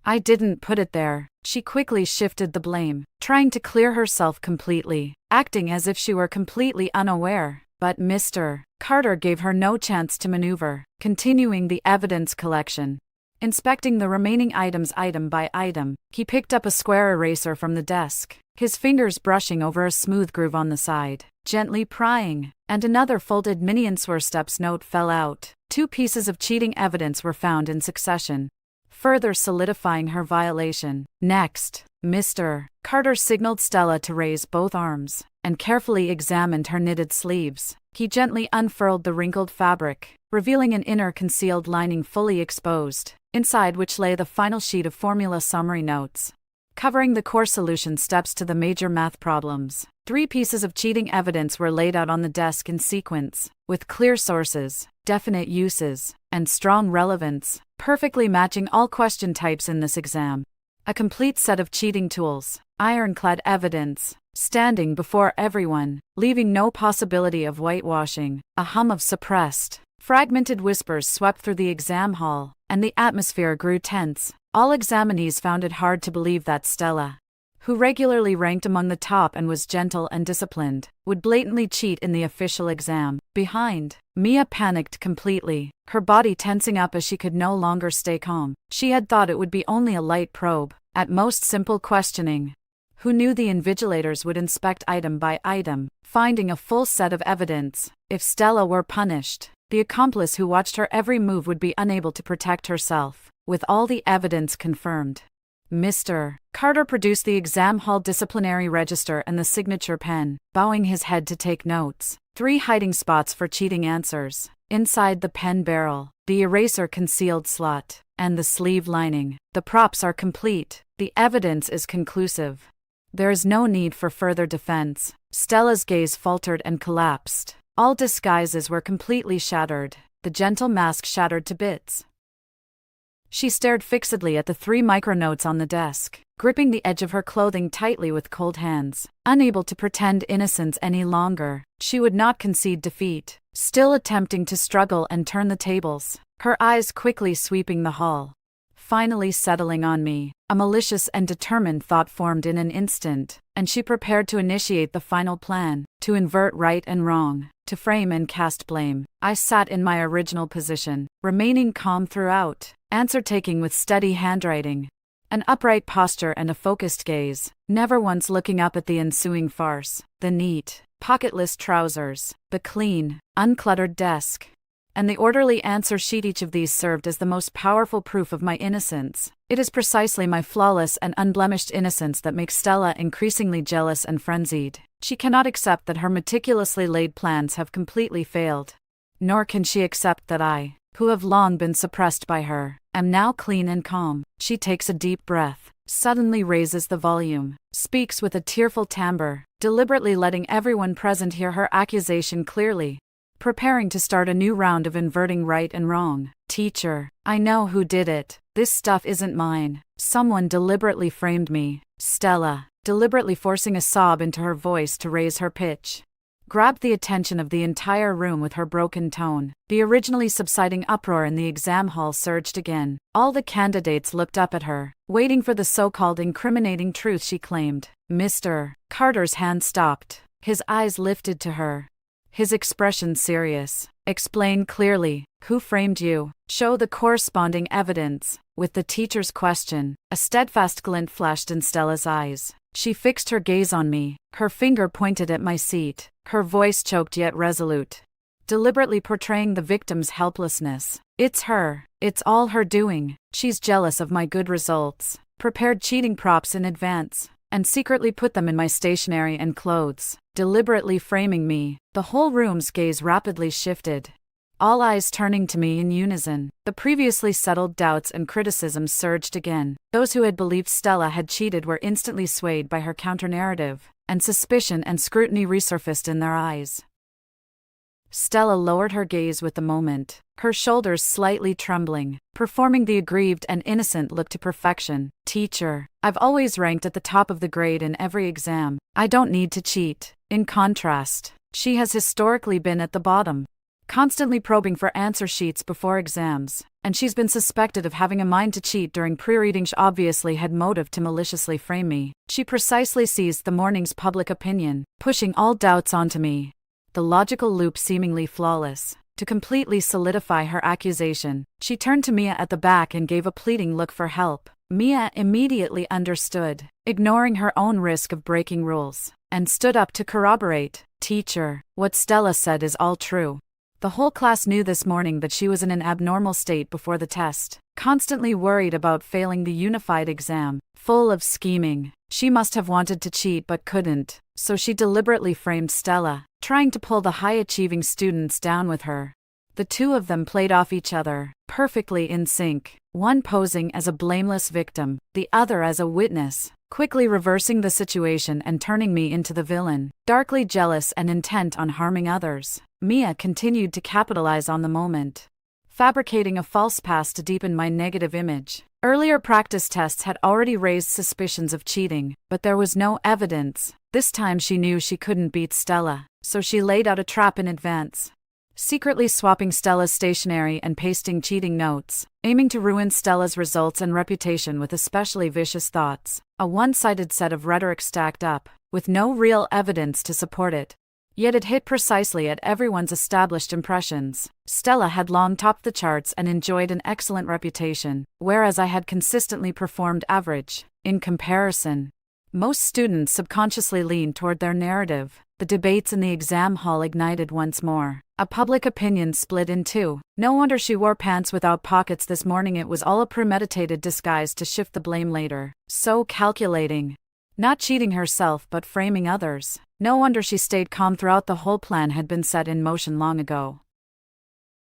A: I didn't put it there. She quickly shifted the blame, trying to clear herself completely, acting as if she were completely unaware. But Mr. Carter gave her no chance to maneuver, continuing the evidence collection. Inspecting the remaining items item by item, he picked up a square eraser from the desk, his fingers brushing over a smooth groove on the side, gently prying, and another folded mini-answer-steps note fell out. 2 pieces of cheating evidence were found in succession, further solidifying her violation. Next, Mr. Carter signaled Stella to raise both arms, and carefully examined her knitted sleeves. He gently unfurled the wrinkled fabric, revealing an inner concealed lining fully exposed, inside which lay the final sheet of formula summary notes, covering the core solution steps to the major math problems. 3 pieces of cheating evidence were laid out on the desk in sequence, with clear sources, definite uses, and strong relevance, perfectly matching all question types in this exam. A complete set of cheating tools, ironclad evidence, standing before everyone, leaving no possibility of whitewashing. A hum of suppressed, fragmented whispers swept through the exam hall, and the atmosphere grew tense. All examinees found it hard to believe that Stella, who regularly ranked among the top and was gentle and disciplined, would blatantly cheat in the official exam. Behind, Mia panicked completely, her body tensing up as she could no longer stay calm. She had thought it would be only a light probe, at most simple questioning. Who knew the invigilators would inspect item by item, finding a full set of evidence? If Stella were punished, the accomplice who watched her every move would be unable to protect herself. With all the evidence confirmed, Mr. Carter produced the exam hall disciplinary register and the signature pen, bowing his head to take notes. 3 hiding spots for cheating answers: inside the pen barrel, the eraser concealed slot, and the sleeve lining. The props are complete. The evidence is conclusive. There is no need for further defense. Stella's gaze faltered and collapsed. All disguises were completely shattered, the gentle mask shattered to bits. She stared fixedly at the 3 micronotes on the desk, gripping the edge of her clothing tightly with cold hands. Unable to pretend innocence any longer, she would not concede defeat, still attempting to struggle and turn the tables, her eyes quickly sweeping the hall. Finally settling on me, a malicious and determined thought formed in an instant, and she prepared to initiate the final plan, to invert right and wrong, to frame and cast blame. I sat in my original position, remaining calm throughout, answer taking with steady handwriting, an upright posture and a focused gaze, never once looking up at the ensuing farce. The neat, pocketless trousers, the clean, uncluttered desk, and the orderly answer sheet, each of these served as the most powerful proof of my innocence. It is precisely my flawless and unblemished innocence that makes Stella increasingly jealous and frenzied. She cannot accept that her meticulously laid plans have completely failed. Nor can she accept that I, who have long been suppressed by her, am now clean and calm. She takes a deep breath, suddenly raises the volume, speaks with a tearful timbre, deliberately letting everyone present hear her accusation clearly. preparing to start a new round of inverting right and wrong. Teacher, I know who did it. This stuff isn't mine. Someone deliberately framed me. Stella, deliberately forcing a sob into her voice to raise her pitch, grabbed the attention of the entire room with her broken tone. The originally subsiding uproar in the exam hall surged again. All the candidates looked up at her, waiting for the so-called incriminating truth she claimed. Mr. Carter's hand stopped. His eyes lifted to her, his expression serious. Explain clearly, who framed you? Show the corresponding evidence. With the teacher's question, a steadfast glint flashed in Stella's eyes. She fixed her gaze on me, her finger pointed at my seat, her voice choked yet resolute, deliberately portraying the victim's helplessness. It's her. It's all her doing. She's jealous of my good results, prepared cheating props in advance, and secretly put them in my stationery and clothes, deliberately framing me. The whole room's gaze rapidly shifted, all eyes turning to me in unison. The previously settled doubts and criticisms surged again. Those who had believed Stella had cheated were instantly swayed by her counternarrative, and suspicion and scrutiny resurfaced in their eyes. Stella lowered her gaze with the moment, her shoulders slightly trembling, performing the aggrieved and innocent look to perfection. Teacher, I've always ranked at the top of the grade in every exam. I don't need to cheat. In contrast, she has historically been at the bottom, constantly probing for answer sheets before exams, and she's been suspected of having a mind to cheat during pre-reading. She obviously had motive to maliciously frame me. She precisely seized the morning's public opinion, pushing all doubts onto me, the logical loop seemingly flawless. To completely solidify her accusation, she turned to Mia at the back and gave a pleading look for help. Mia immediately understood, ignoring her own risk of breaking rules, and stood up to corroborate. Teacher, what Stella said is all true. The whole class knew this morning that she was in an abnormal state before the test, constantly worried about failing the unified exam, full of scheming. She must have wanted to cheat but couldn't, so she deliberately framed Stella, trying to pull the high-achieving students down with her. The two of them played off each other, perfectly in sync, one posing as a blameless victim, the other as a witness, quickly reversing the situation and turning me into the villain. Darkly jealous and intent on harming others, Mia continued to capitalize on the moment, fabricating a false past to deepen my negative image. Earlier practice tests had already raised suspicions of cheating, but there was no evidence. This time she knew she couldn't beat Stella, so she laid out a trap in advance, secretly swapping Stella's stationery and pasting cheating notes, aiming to ruin Stella's results and reputation with especially vicious thoughts. A one-sided set of rhetoric stacked up, with no real evidence to support it. Yet it hit precisely at everyone's established impressions. Stella had long topped the charts and enjoyed an excellent reputation, whereas I had consistently performed average. In comparison, most students subconsciously leaned toward their narrative. The debates in the exam hall ignited once more. A public opinion split in two. No wonder she wore pants without pockets this morning. It was all a premeditated disguise to shift the blame later. So calculating. Not cheating herself but framing others. No wonder she stayed calm throughout. The whole plan had been set in motion long ago.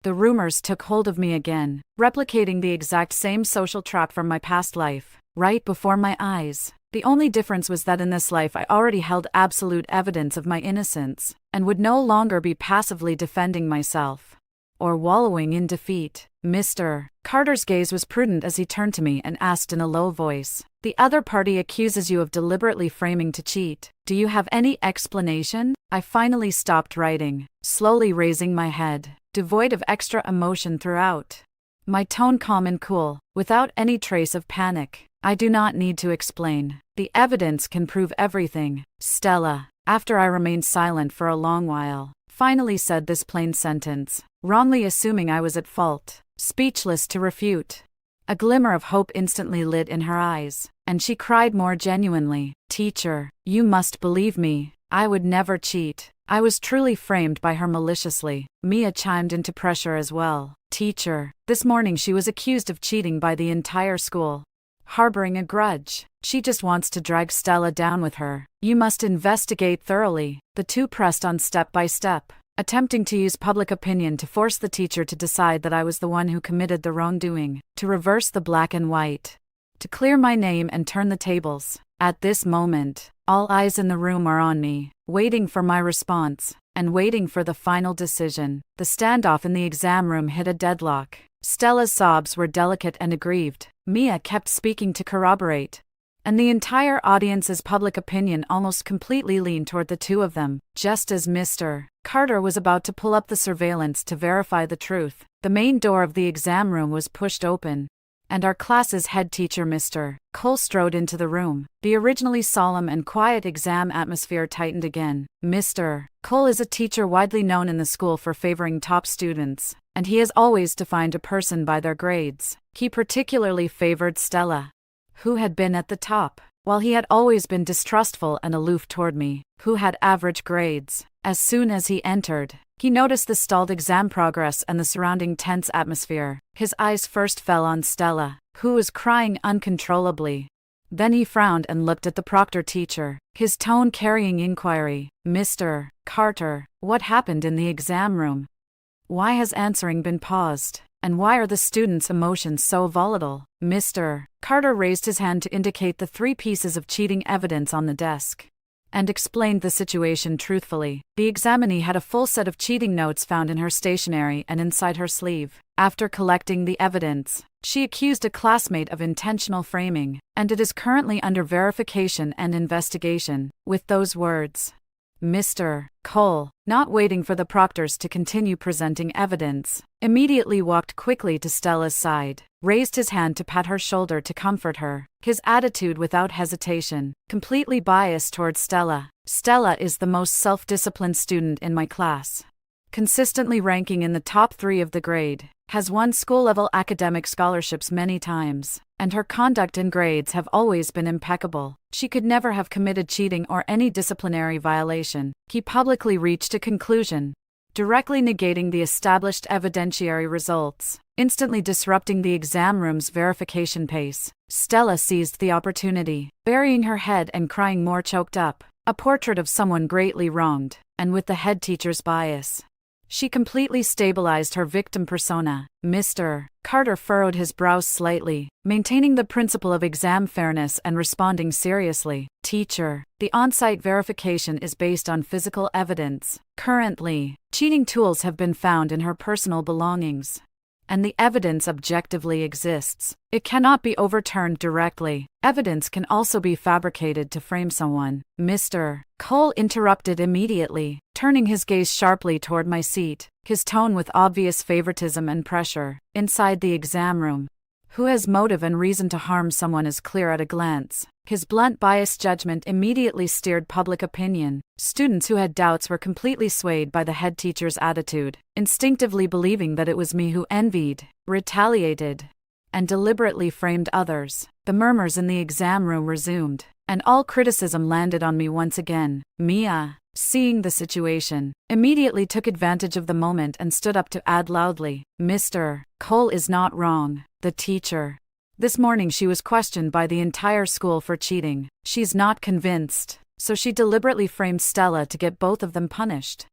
A: The rumors took hold of me again, replicating the exact same social trap from my past life, right before my eyes. The only difference was that in this life I already held absolute evidence of my innocence, and would no longer be passively defending myself, or wallowing in defeat. Mr. Carter's gaze was prudent as he turned to me and asked in a low voice, "The other party accuses you of deliberately framing to cheat. Do you have any explanation?" I finally stopped writing, slowly raising my head, devoid of extra emotion throughout, my tone calm and cool, without any trace of panic. "I do not need to explain. The evidence can prove everything." Stella, after I remained silent for a long while, finally said this plain sentence, wrongly assuming I was at fault, speechless to refute. A glimmer of hope instantly lit in her eyes, and she cried more genuinely, "Teacher, you must believe me. I would never cheat." I was truly framed by her maliciously. Mia chimed into pressure as well. "Teacher, this morning she was accused of cheating by the entire school, harboring a grudge. She just wants to drag Stella down with her. You must investigate thoroughly." The two pressed on step by step, attempting to use public opinion to force the teacher to decide that I was the one who committed the wrongdoing, to reverse the black and white, to clear my name and turn the tables. At this moment, All eyes in the room are on me, waiting for my response, and waiting for the final decision. The standoff in the exam room hit a deadlock. Stella's sobs were delicate and aggrieved. Mia kept speaking to corroborate. And the entire audience's public opinion almost completely leaned toward the two of them. Just as Mr. Carter was about to pull up the surveillance to verify the truth, the main door of the exam room was pushed open, and our class's head teacher, Mr. Cole, strode into the room. The originally solemn and quiet exam atmosphere tightened again. Mr. Cole is a teacher widely known in the school for favoring top students, and he has always defined a person by their grades. He particularly favored Stella, who had been at the top, while he had always been distrustful and aloof toward me, who had average grades. As soon as he entered, he noticed the stalled exam progress and the surrounding tense atmosphere. His eyes first fell on Stella, who was crying uncontrollably. Then he frowned and looked at the proctor teacher, his tone carrying inquiry. "Mr. Carter, what happened in the exam room? Why has answering been paused? And why are the students' emotions so volatile?" Mr. Carter raised his hand to indicate the 3 pieces of cheating evidence on the desk, and explained the situation truthfully. The examinee had a full set of cheating notes found in her stationery and inside her sleeve. After collecting the evidence, she accused a classmate of intentional framing, and it is currently under verification and investigation. With those words, Mr. Cole, not waiting for the proctors to continue presenting evidence, immediately walked quickly to Stella's side, raised his hand to pat her shoulder to comfort her, his attitude without hesitation, completely biased towards Stella. "Stella is the most self-disciplined student in my class, consistently ranking in the top 3 of the grade, has won school-level academic scholarships many times, and her conduct and grades have always been impeccable. She could never have committed cheating or any disciplinary violation." He publicly reached a conclusion, directly negating the established evidentiary results, instantly disrupting the exam room's verification pace. Stella seized the opportunity, burying her head and crying more choked up, a portrait of someone greatly wronged, and with the head teacher's bias. She completely stabilized her victim persona. Mr. Carter furrowed his brows slightly, maintaining the principle of exam fairness and responding seriously. "Teacher, the on-site verification is based on physical evidence. Currently, cheating tools have been found in her personal belongings, and the evidence objectively exists. It cannot be overturned directly. Evidence can also be fabricated to frame someone." Mr. Cole interrupted immediately, turning his gaze sharply toward my seat, his tone with obvious favoritism and pressure. "Inside the exam room, who has motive and reason to harm someone is clear at a glance." His blunt, biased judgment immediately steered public opinion. Students who had doubts were completely swayed by the head teacher's attitude, instinctively believing that it was me who envied, retaliated, and deliberately framed others. The murmurs in the exam room resumed, and all criticism landed on me once again. Mia, seeing the situation, immediately took advantage of the moment and stood up to add loudly, "Mr. Cole is not wrong. The teacher. This morning she was questioned by the entire school for cheating. She's not convinced, so she deliberately framed Stella to get both of them punished."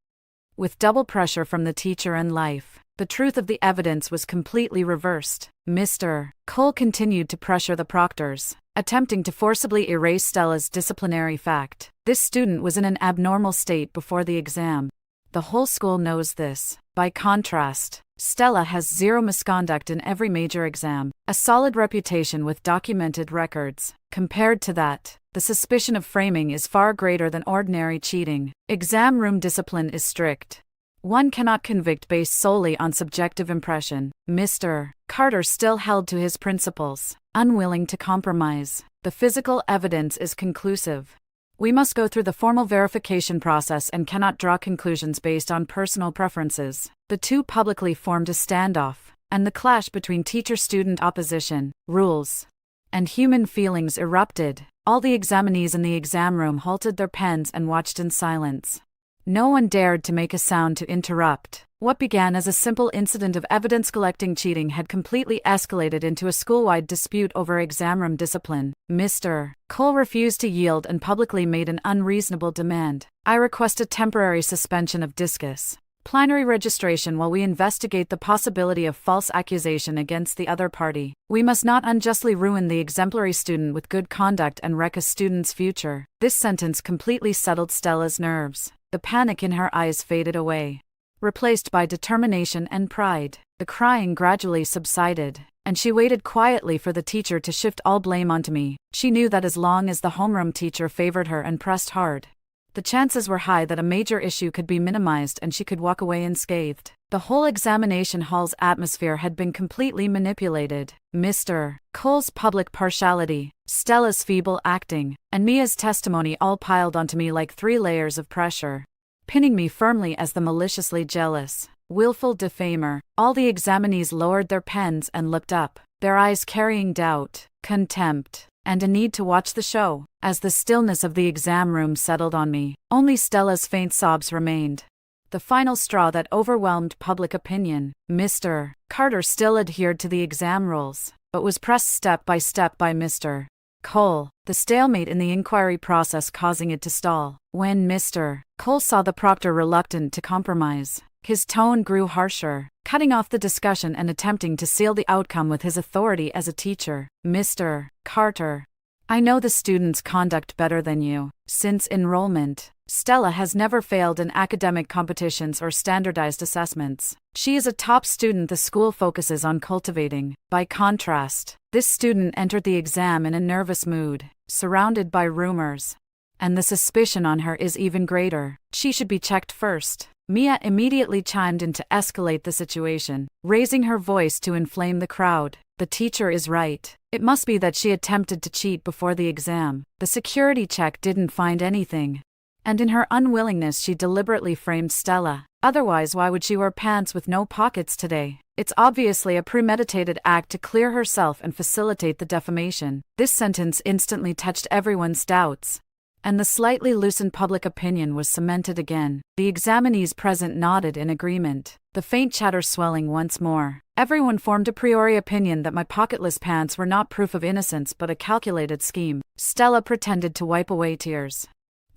A: With double pressure from the teacher and life, the truth of the evidence was completely reversed. Mr. Cole continued to pressure the proctors, attempting to forcibly erase Stella's disciplinary fact. This student was in an abnormal state before the exam. The whole school knows this. By contrast, Stella has 0 misconduct in every major exam, a solid reputation with documented records. Compared to that, the suspicion of framing is far greater than ordinary cheating. Exam room discipline is strict. One cannot convict based solely on subjective impression. Mr. Carter still held to his principles, unwilling to compromise. "The physical evidence is conclusive. We must go through the formal verification process and cannot draw conclusions based on personal preferences." The two publicly formed a standoff, and the clash between teacher-student opposition, rules, and human feelings erupted. All the examinees in the exam room halted their pens and watched in silence. No one dared to make a sound to interrupt. What began as a simple incident of evidence-collecting cheating had completely escalated into a school-wide dispute over exam room discipline. Mr. Cole refused to yield and publicly made an unreasonable demand. "I request a temporary suspension of discus. Plenary registration while we investigate the possibility of false accusation against the other party. We must not unjustly ruin the exemplary student with good conduct and wreck a student's future. This sentence completely settled Stella's nerves. The panic in her eyes faded away, replaced by determination and pride. The crying gradually subsided, and she waited quietly for the teacher to shift all blame onto me. She knew that as long as the homeroom teacher favored her and pressed hard, the chances were high that a major issue could be minimized and she could walk away unscathed. The whole examination hall's atmosphere had been completely manipulated. Mr. Cole's public partiality, Stella's feeble acting, and Mia's testimony all piled onto me like 3 layers of pressure, pinning me firmly as the maliciously jealous, willful defamer. All the examinees lowered their pens and looked up, their eyes carrying doubt, contempt, and a need to watch the show. As the stillness of the exam room settled on me, only Stella's faint sobs remained, the final straw that overwhelmed public opinion. Mr. Carter still adhered to the exam rules, but was pressed step by step by Mr. Cole, the stalemate in the inquiry process causing it to stall. When Mr. Cole saw the proctor reluctant to compromise, his tone grew harsher, cutting off the discussion and attempting to seal the outcome with his authority as a teacher. Mr. Carter, I know the student's conduct better than you. Since enrollment, Stella has never failed in academic competitions or standardized assessments. She is a top student the school focuses on cultivating. By contrast, this student entered the exam in a nervous mood, surrounded by rumors, and the suspicion on her is even greater. She should be checked first. Mia immediately chimed in to escalate the situation, raising her voice to inflame the crowd. The teacher is right. It must be that she attempted to cheat before the exam. The security check didn't find anything, and in her unwillingness she deliberately framed Stella. Otherwise, why would she wear pants with no pockets today? It's obviously a premeditated act to clear herself and facilitate the defamation. This sentence instantly touched everyone's doubts, and the slightly loosened public opinion was cemented again. The examinees present nodded in agreement, the faint chatter swelling once more. Everyone formed a priori opinion that my pocketless pants were not proof of innocence but a calculated scheme. Stella pretended to wipe away tears,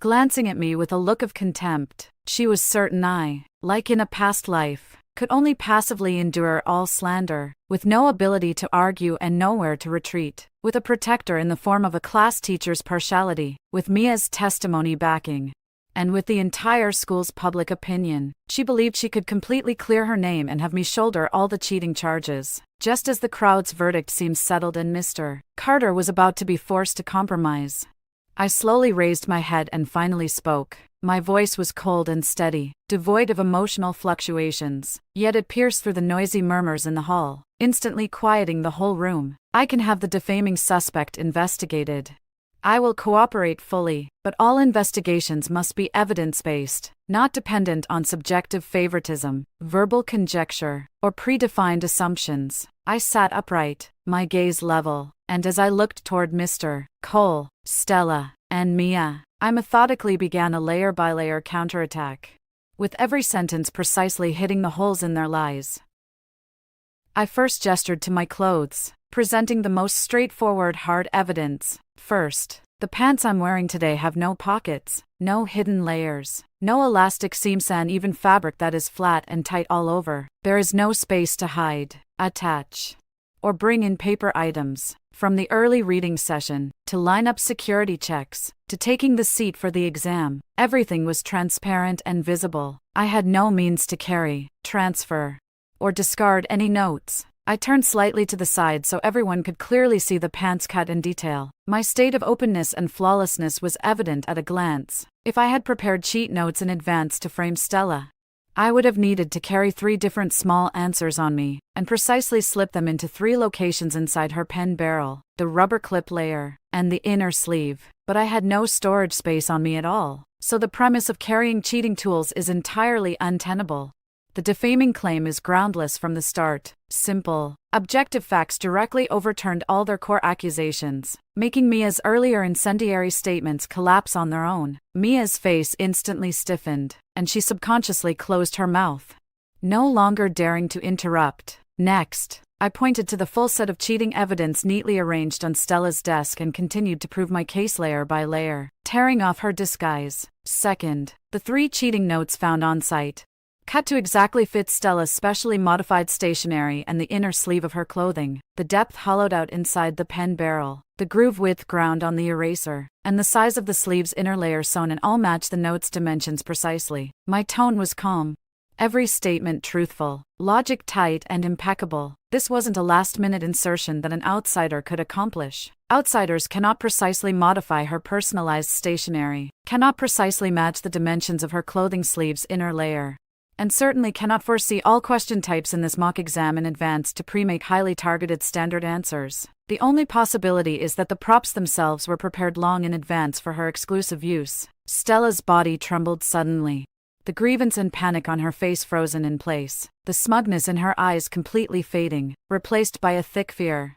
A: glancing at me with a look of contempt. She was certain I, like in a past life, could only passively endure all slander, with no ability to argue and nowhere to retreat, with a protector in the form of a class teacher's partiality, with Mia's testimony backing, and with the entire school's public opinion. She believed she could completely clear her name and have me shoulder all the cheating charges. Just as the crowd's verdict seemed settled and Mr. Carter was about to be forced to compromise, I slowly raised my head and finally spoke. My voice was cold and steady, devoid of emotional fluctuations, yet it pierced through the noisy murmurs in the hall, instantly quieting the whole room. I can have the defaming suspect investigated. I will cooperate fully, but all investigations must be evidence-based, not dependent on subjective favoritism, verbal conjecture, or predefined assumptions. I sat upright, my gaze level, and as I looked toward Mr. Cole, Stella, and Mia, I methodically began a layer-by-layer counterattack, with every sentence precisely hitting the holes in their lies. I first gestured to my clothes, presenting the most straightforward hard evidence. First, the pants I'm wearing today have no pockets, no hidden layers, no elastic seams and even fabric that is flat and tight all over. There is no space to hide, attach, or bring in paper items. From the early reading session, to line-up security checks, to taking the seat for the exam, everything was transparent and visible. I had no means to carry, transfer, or discard any notes. I turned slightly to the side so everyone could clearly see the pants cut in detail. My state of openness and flawlessness was evident at a glance. If I had prepared cheat notes in advance to frame Stella, I would have needed to carry 3 different small answers on me, and precisely slip them into 3 locations inside her pen barrel, the rubber clip layer, and the inner sleeve. But I had no storage space on me at all, so the premise of carrying cheating tools is entirely untenable. The defaming claim is groundless from the start. Simple, objective facts directly overturned all their core accusations, making Mia's earlier incendiary statements collapse on their own. Mia's face instantly stiffened, and she subconsciously closed her mouth, no longer daring to interrupt. Next, I pointed to the full set of cheating evidence neatly arranged on Stella's desk and continued to prove my case layer by layer, tearing off her disguise. Second, the 3 cheating notes found on site. Cut to exactly fit Stella's specially modified stationery and the inner sleeve of her clothing, the depth hollowed out inside the pen barrel, the groove width ground on the eraser, and the size of the sleeve's inner layer sewn in all match the note's dimensions precisely. My tone was calm. Every statement truthful, logic tight and impeccable. This wasn't a last-minute insertion that an outsider could accomplish. Outsiders cannot precisely modify her personalized stationery, cannot precisely match the dimensions of her clothing sleeve's inner layer, and certainly cannot foresee all question types in this mock exam in advance to pre-make highly targeted standard answers. The only possibility is that the props themselves were prepared long in advance for her exclusive use. Stella's body trembled suddenly. The grievance and panic on her face frozen in place, the smugness in her eyes completely fading, replaced by a thick fear.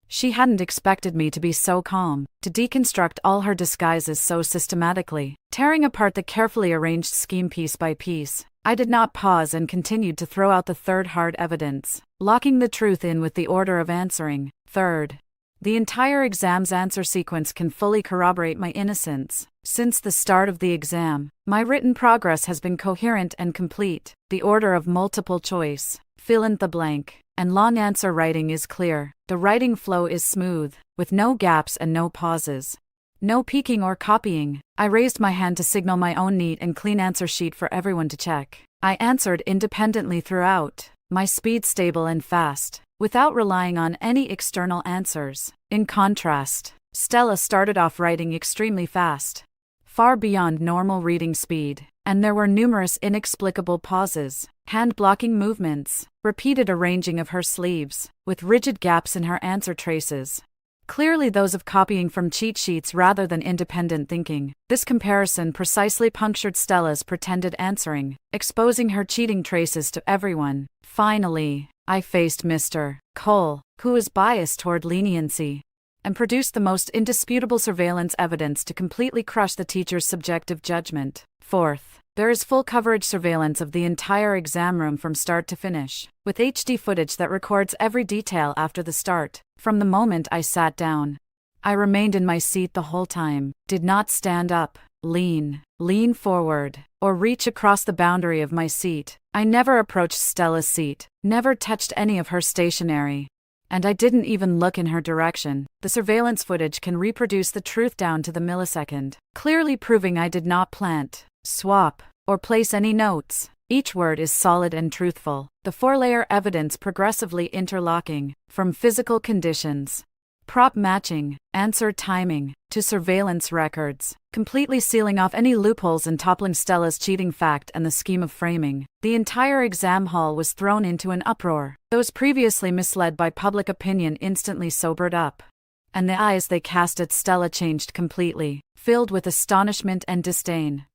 A: She hadn't expected me to be so calm, to deconstruct all her disguises so systematically, tearing apart the carefully arranged scheme piece by piece. I did not pause and continued to throw out the third hard evidence, locking the truth in with the order of answering. Third, the entire exam's answer sequence can fully corroborate my innocence. Since the start of the exam, my written progress has been coherent and complete. The order of multiple choice, fill in the blank, and long answer writing is clear. The writing flow is smooth, with no gaps and no pauses. No peeking or copying. I raised my hand to signal my own neat and clean answer sheet for everyone to check. I answered independently throughout, my speed stable and fast, without relying on any external answers. In contrast, Stella started off writing extremely fast, far beyond normal reading speed, and there were numerous inexplicable pauses, hand-blocking movements, repeated arranging of her sleeves, with rigid gaps in her answer traces. Clearly those of copying from cheat sheets rather than independent thinking. This comparison precisely punctured Stella's pretended answering, exposing her cheating traces to everyone. Finally, I faced Mr. Cole, who was biased toward leniency, and produced the most indisputable surveillance evidence to completely crush the teacher's subjective judgment. Fourth, there is full coverage surveillance of the entire exam room from start to finish, with HD footage that records every detail after the start. From the moment I sat down, I remained in my seat the whole time, did not stand up, lean forward, or reach across the boundary of my seat. I never approached Stella's seat, never touched any of her stationery, and I didn't even look in her direction. The surveillance footage can reproduce the truth down to the millisecond, clearly proving I did not plant, swap, or place any notes. Each word is solid and truthful, the four-layer evidence progressively interlocking, from physical conditions, prop matching, answer timing, to surveillance records, completely sealing off any loopholes and toppling Stella's cheating fact and the scheme of framing. The entire exam hall was thrown into an uproar. Those previously misled by public opinion instantly sobered up, and the eyes they cast at Stella changed completely, filled with astonishment and disdain.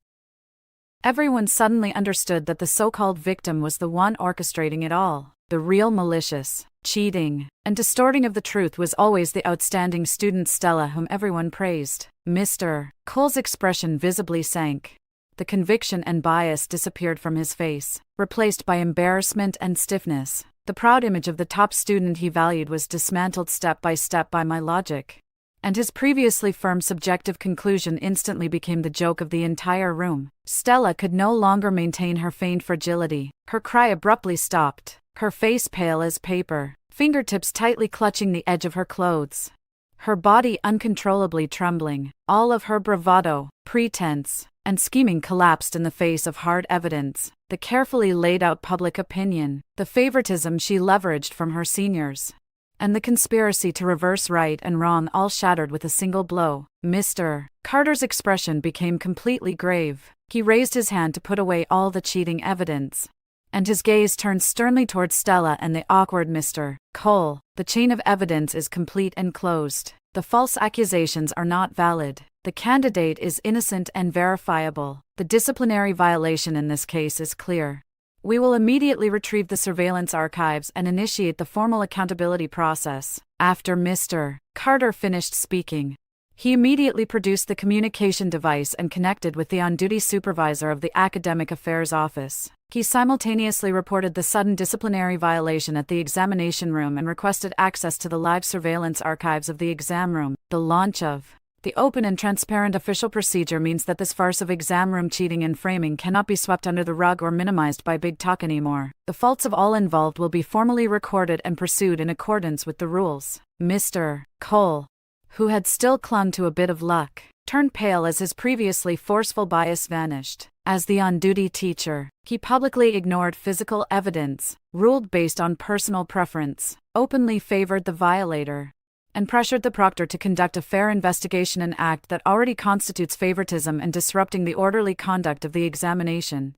A: Everyone suddenly understood that the so-called victim was the one orchestrating it all. The real malicious, cheating, and distorting of the truth was always the outstanding student Stella, whom everyone praised. Mr. Cole's expression visibly sank. The conviction and bias disappeared from his face, replaced by embarrassment and stiffness. The proud image of the top student he valued was dismantled step by step by my logic, and his previously firm subjective conclusion instantly became the joke of the entire room. Stella could no longer maintain her feigned fragility. Her cry abruptly stopped, her face pale as paper, fingertips tightly clutching the edge of her clothes, her body uncontrollably trembling. All of her bravado, pretense, and scheming collapsed in the face of hard evidence, the carefully laid out public opinion, the favoritism she leveraged from her seniors, and the conspiracy to reverse right and wrong, all shattered with a single blow. Mr. Carter's expression became completely grave. He raised his hand to put away all the cheating evidence, and his gaze turned sternly towards Stella and the awkward Mr. Cole. The chain of evidence is complete and closed. The false accusations are not valid. The candidate is innocent and verifiable. The disciplinary violation in this case is clear. We will immediately retrieve the surveillance archives and initiate the formal accountability process. After Mr. Carter finished speaking, he immediately produced the communication device and connected with the on-duty supervisor of the Academic Affairs Office. He simultaneously reported the sudden disciplinary violation at the examination room and requested access to the live surveillance archives of the exam room. The launch of The open and transparent official procedure means that this farce of exam room cheating and framing cannot be swept under the rug or minimized by big talk anymore. The faults of all involved will be formally recorded and pursued in accordance with the rules. Mr. Cole, who had still clung to a bit of luck, turned pale as his previously forceful bias vanished. As the on-duty teacher, he publicly ignored physical evidence, ruled based on personal preference, openly favored the violator, and pressured the proctor to conduct a fair investigation, an act that already constitutes favoritism and disrupting the orderly conduct of the examination.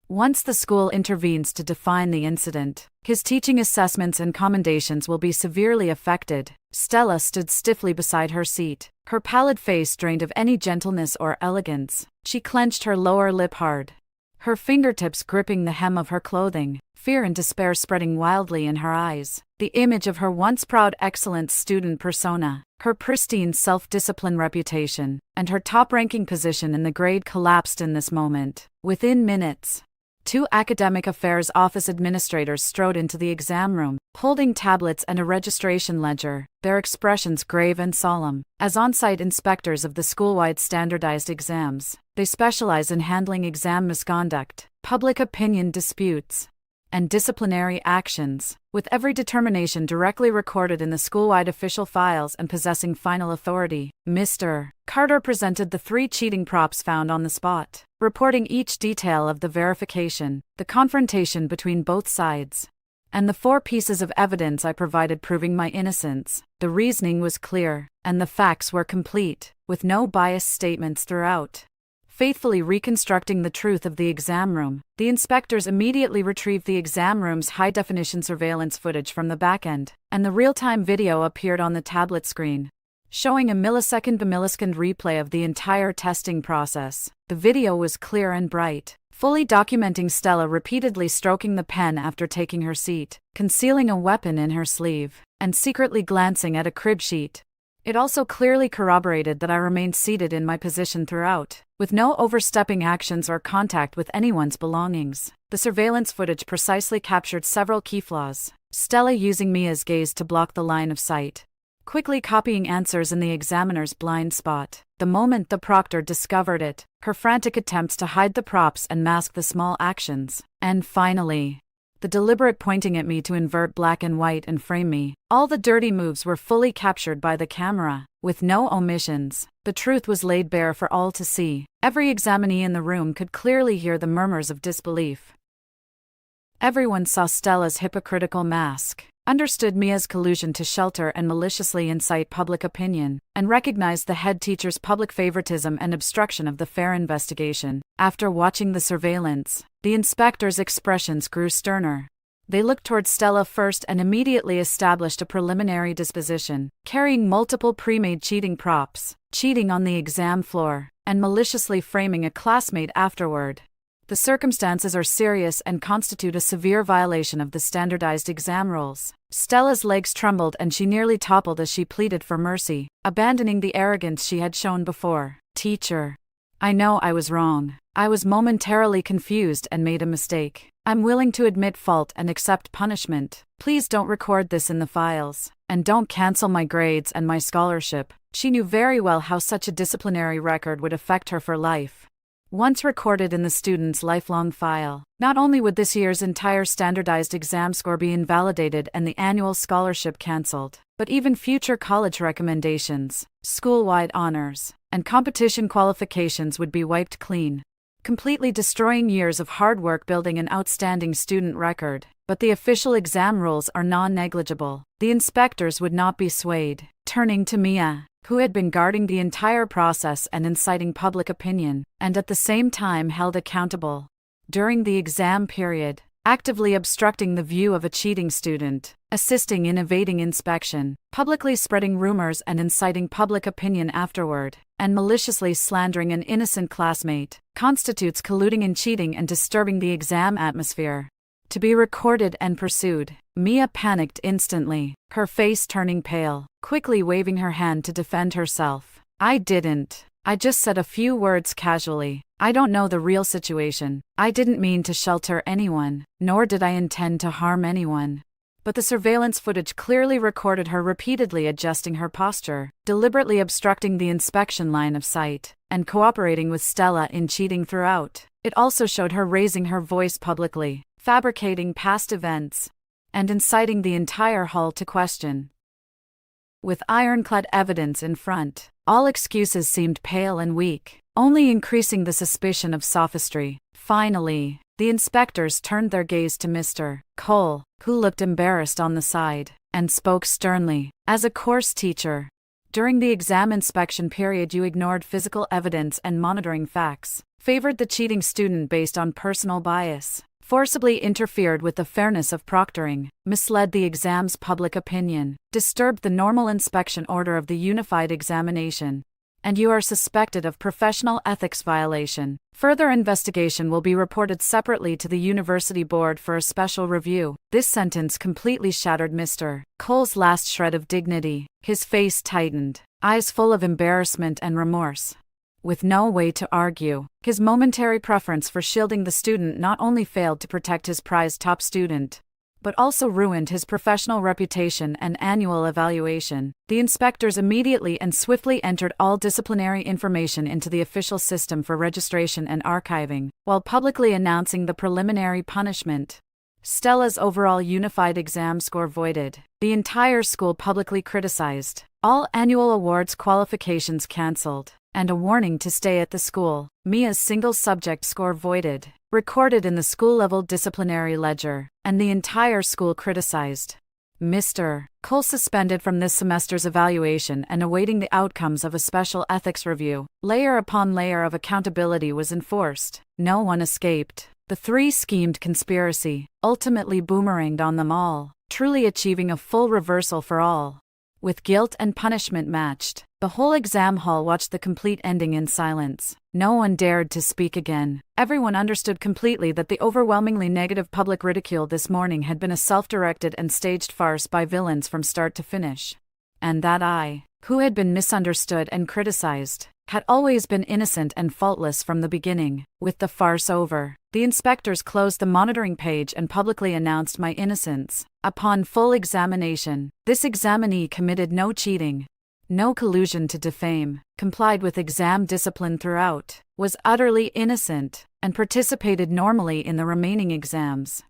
A: Once the school intervenes to define the incident, his teaching assessments and commendations will be severely affected. Stella stood stiffly beside her seat, her pallid face drained of any gentleness or elegance. She clenched her lower lip hard, her fingertips gripping the hem of her clothing, fear and despair spreading wildly in her eyes. The image of her once proud excellent student persona, her pristine self-discipline reputation, and her top-ranking position in the grade collapsed in this moment. Within minutes, 2 academic affairs office administrators strode into the exam room, holding tablets and a registration ledger, their expressions grave and solemn. As on-site inspectors of the school-wide standardized exams, they specialize in handling exam misconduct, public opinion disputes, and disciplinary actions, with every determination directly recorded in the school-wide official files and possessing final authority. Mr. Carter presented the 3 cheating props found on the spot, reporting each detail of the verification, the confrontation between both sides, and the 4 pieces of evidence I provided proving my innocence. The reasoning was clear, and the facts were complete, with no biased statements throughout. Faithfully reconstructing the truth of the exam room, the inspectors immediately retrieved the exam room's high-definition surveillance footage from the back end, and the real-time video appeared on the tablet screen, showing a millisecond-to-millisecond replay of the entire testing process. The video was clear and bright, fully documenting Stella repeatedly stroking the pen after taking her seat, concealing a weapon in her sleeve, and secretly glancing at a crib sheet. It also clearly corroborated that I remained seated in my position throughout, with no overstepping actions or contact with anyone's belongings. The surveillance footage precisely captured several key flaws. Stella using Mia's gaze to block the line of sight, quickly copying answers in the examiner's blind spot. The moment the proctor discovered it, her frantic attempts to hide the props and mask the small actions. And finally, the deliberate pointing at me to invert black and white and frame me. All the dirty moves were fully captured by the camera, with no omissions. The truth was laid bare for all to see. Every examinee in the room could clearly hear the murmurs of disbelief. Everyone saw Stella's hypocritical mask, understood Mia's collusion to shelter and maliciously incite public opinion, and recognized the head teacher's public favoritism and obstruction of the fair investigation. After watching the surveillance, the inspectors' expressions grew sterner. They looked toward Stella first and immediately established a preliminary disposition, carrying multiple pre-made cheating props, cheating on the exam floor, and maliciously framing a classmate afterward. The circumstances are serious and constitute a severe violation of the standardized exam rules. Stella's legs trembled and she nearly toppled as she pleaded for mercy, abandoning the arrogance she had shown before. Teacher, I know I was wrong. I was momentarily confused and made a mistake. I'm willing to admit fault and accept punishment. Please don't record this in the files, and don't cancel my grades and my scholarship. She knew very well how such a disciplinary record would affect her for life. Once recorded in the student's lifelong file, not only would this year's entire standardized exam score be invalidated and the annual scholarship cancelled, but even future college recommendations, school-wide honors, and competition qualifications would be wiped clean, completely destroying years of hard work building an outstanding student record. But the official exam rules are non-negligible. The inspectors would not be swayed. Turning to Mia, who had been guarding the entire process and inciting public opinion, and at the same time held accountable during the exam period, actively obstructing the view of a cheating student, assisting in evading inspection, publicly spreading rumors and inciting public opinion afterward, and maliciously slandering an innocent classmate, constitutes colluding in cheating and disturbing the exam atmosphere. To be recorded and pursued. Mia panicked instantly, her face turning pale, quickly waving her hand to defend herself. I didn't. I just said a few words casually. I don't know the real situation. I didn't mean to shelter anyone, nor did I intend to harm anyone. but the surveillance footage clearly recorded her repeatedly adjusting her posture, deliberately obstructing the inspection line of sight, and cooperating with Stella in cheating throughout. It also showed her raising her voice publicly, fabricating past events, and inciting the entire hall to question. With ironclad evidence in front, all excuses seemed pale and weak, only increasing the suspicion of sophistry. Finally, the inspectors turned their gaze to Mr. Cole, who looked embarrassed on the side, and spoke sternly. As a course teacher, during the exam inspection period you ignored physical evidence and monitoring facts, favored the cheating student based on personal bias, forcibly interfered with the fairness of proctoring, misled the exam's public opinion, disturbed the normal inspection order of the unified examination, and you are suspected of professional ethics violation. Further investigation will be reported separately to the university board for a special review. This sentence completely shattered Mr. Cole's last shred of dignity. His face tightened, eyes full of embarrassment and remorse. With no way to argue, his momentary preference for shielding the student not only failed to protect his prized top student, but also ruined his professional reputation and annual evaluation. The inspectors immediately and swiftly entered all disciplinary information into the official system for registration and archiving, while publicly announcing the preliminary punishment. Stella's overall unified exam score voided. The entire school publicly criticized. All annual awards qualifications cancelled, and a warning to stay at the school. Mia's single subject score voided, recorded in the school-level disciplinary ledger, and the entire school criticized. Mr. Cole suspended from this semester's evaluation and awaiting the outcomes of a special ethics review. Layer upon layer of accountability was enforced. No one escaped. The three schemed conspiracy ultimately boomeranged on them all, truly achieving a full reversal for all. With guilt and punishment matched, the whole exam hall watched the complete ending in silence. No one dared to speak again. Everyone understood completely that the overwhelmingly negative public ridicule this morning had been a self-directed and staged farce by villains from start to finish. And that I, who had been misunderstood and criticized, had always been innocent and faultless from the beginning. With the farce over, the inspectors closed the monitoring page and publicly announced my innocence. Upon full examination, this examinee committed no cheating, no collusion to defame, complied with exam discipline throughout, was utterly innocent, and participated normally in the remaining exams.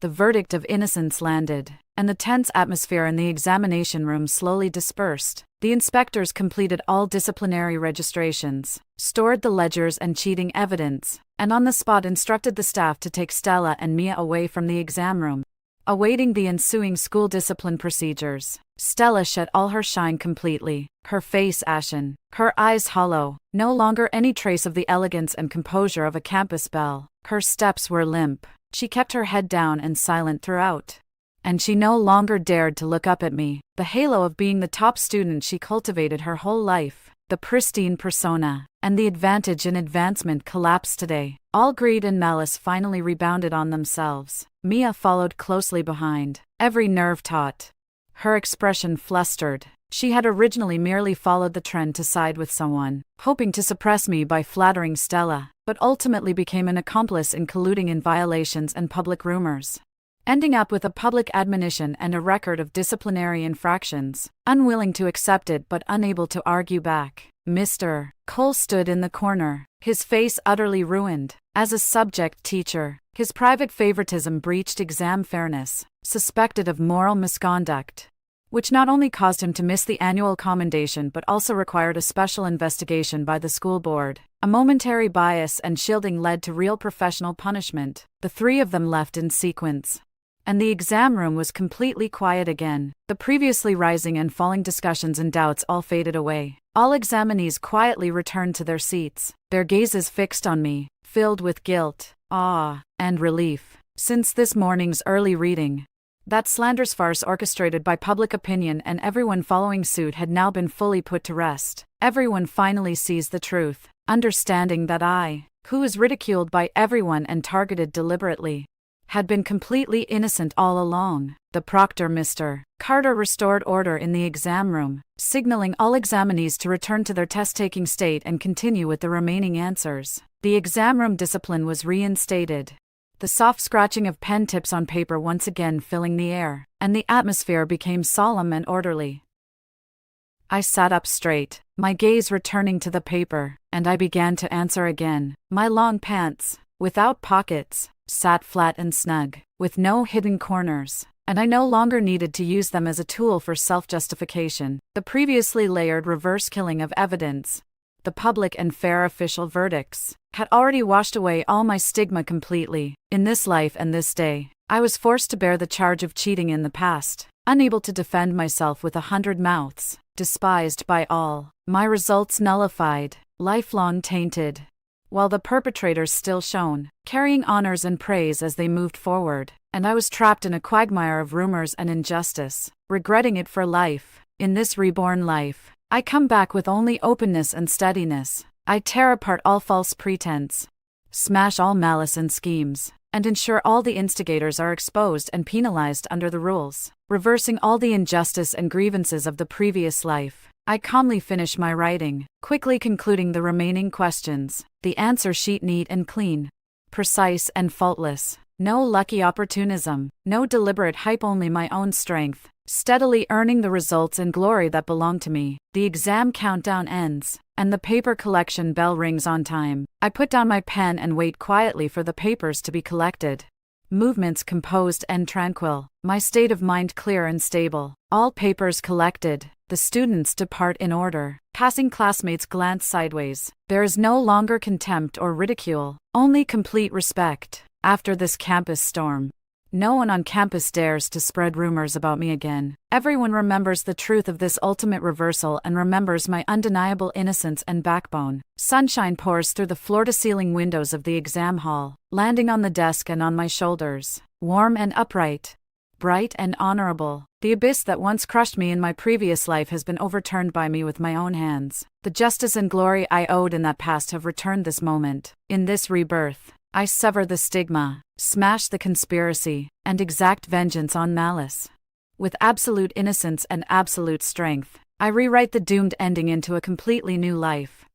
A: The verdict of innocence landed, and the tense atmosphere in the examination room slowly dispersed. The inspectors completed all disciplinary registrations, stored the ledgers and cheating evidence, and on the spot instructed the staff to take Stella and Mia away from the exam room. Awaiting the ensuing school discipline procedures, Stella shed all her shine completely, her face ashen, her eyes hollow, no longer any trace of the elegance and composure of a campus belle. Her steps were limp, she kept her head down and silent throughout. And she no longer dared to look up at me. The halo of being the top student she cultivated her whole life, the pristine persona, and the advantage in advancement collapsed today. All greed and malice finally rebounded on themselves. Mia followed closely behind, every nerve taut. Her expression flustered. She had originally merely followed the trend to side with someone, hoping to suppress me by flattering Stella, but ultimately became an accomplice in colluding in violations and public rumors, ending up with a public admonition and a record of disciplinary infractions, unwilling to accept it but unable to argue back. Mr. Cole stood in the corner, his face utterly ruined. As a subject teacher, his private favoritism breached exam fairness, suspected of moral misconduct, which not only caused him to miss the annual commendation but also required a special investigation by the school board. A momentary bias and shielding led to real professional punishment. The three of them left in sequence, and the exam room was completely quiet again. The previously rising and falling discussions and doubts all faded away. All examinees quietly returned to their seats, their gazes fixed on me, filled with guilt, awe, and relief. Since this morning's early reading, that slanderous farce orchestrated by public opinion and everyone following suit had now been fully put to rest. Everyone finally sees the truth, understanding that I, who was ridiculed by everyone and targeted deliberately, had been completely innocent all along. The proctor, Mr. Carter, restored order in the exam room, signaling all examinees to return to their test-taking state and continue with the remaining answers. The exam room discipline was reinstated. the soft scratching of pen tips on paper once again filling the air, and the atmosphere became solemn and orderly. I sat up straight, my gaze returning to the paper, and I began to answer again. My long pants, without pockets, sat flat and snug, with no hidden corners, and I no longer needed to use them as a tool for self-justification. The previously layered reverse killing of evidence, the public and fair official verdicts, had already washed away all my stigma completely. In this life and this day, I was forced to bear the charge of cheating in the past, unable to defend myself with 100 mouths, despised by all, my results nullified, lifelong tainted, while the perpetrators still shone, carrying honors and praise as they moved forward, and I was trapped in a quagmire of rumors and injustice, regretting it for life. In this reborn life, I come back with only openness and steadiness. I tear apart all false pretense, smash all malice and schemes, and ensure all the instigators are exposed and penalized under the rules, reversing all the injustice and grievances of the previous life. I calmly finish my writing, quickly concluding the remaining questions, the answer sheet neat and clean, precise and faultless, no lucky opportunism, no deliberate hype, only my own strength, steadily earning the results and glory that belong to me. The exam countdown ends, and the paper collection bell rings on time. I put down my pen and wait quietly for the papers to be collected. Movements composed and tranquil, my state of mind clear and stable. All papers collected, the students depart in order. Passing classmates glance sideways. There is no longer contempt or ridicule, only complete respect. After this campus storm, no one on campus dares to spread rumors about me again. Everyone remembers the truth of this ultimate reversal and remembers my undeniable innocence and backbone. Sunshine pours through the floor-to-ceiling windows of the exam hall, landing on the desk and on my shoulders. Warm and upright, bright and honorable. The abyss that once crushed me in my previous life has been overturned by me with my own hands. The justice and glory I owed in that past have returned this moment. In this rebirth, I sever the stigma, smash the conspiracy, and exact vengeance on malice. With absolute innocence and absolute strength, I rewrite the doomed ending into a completely new life.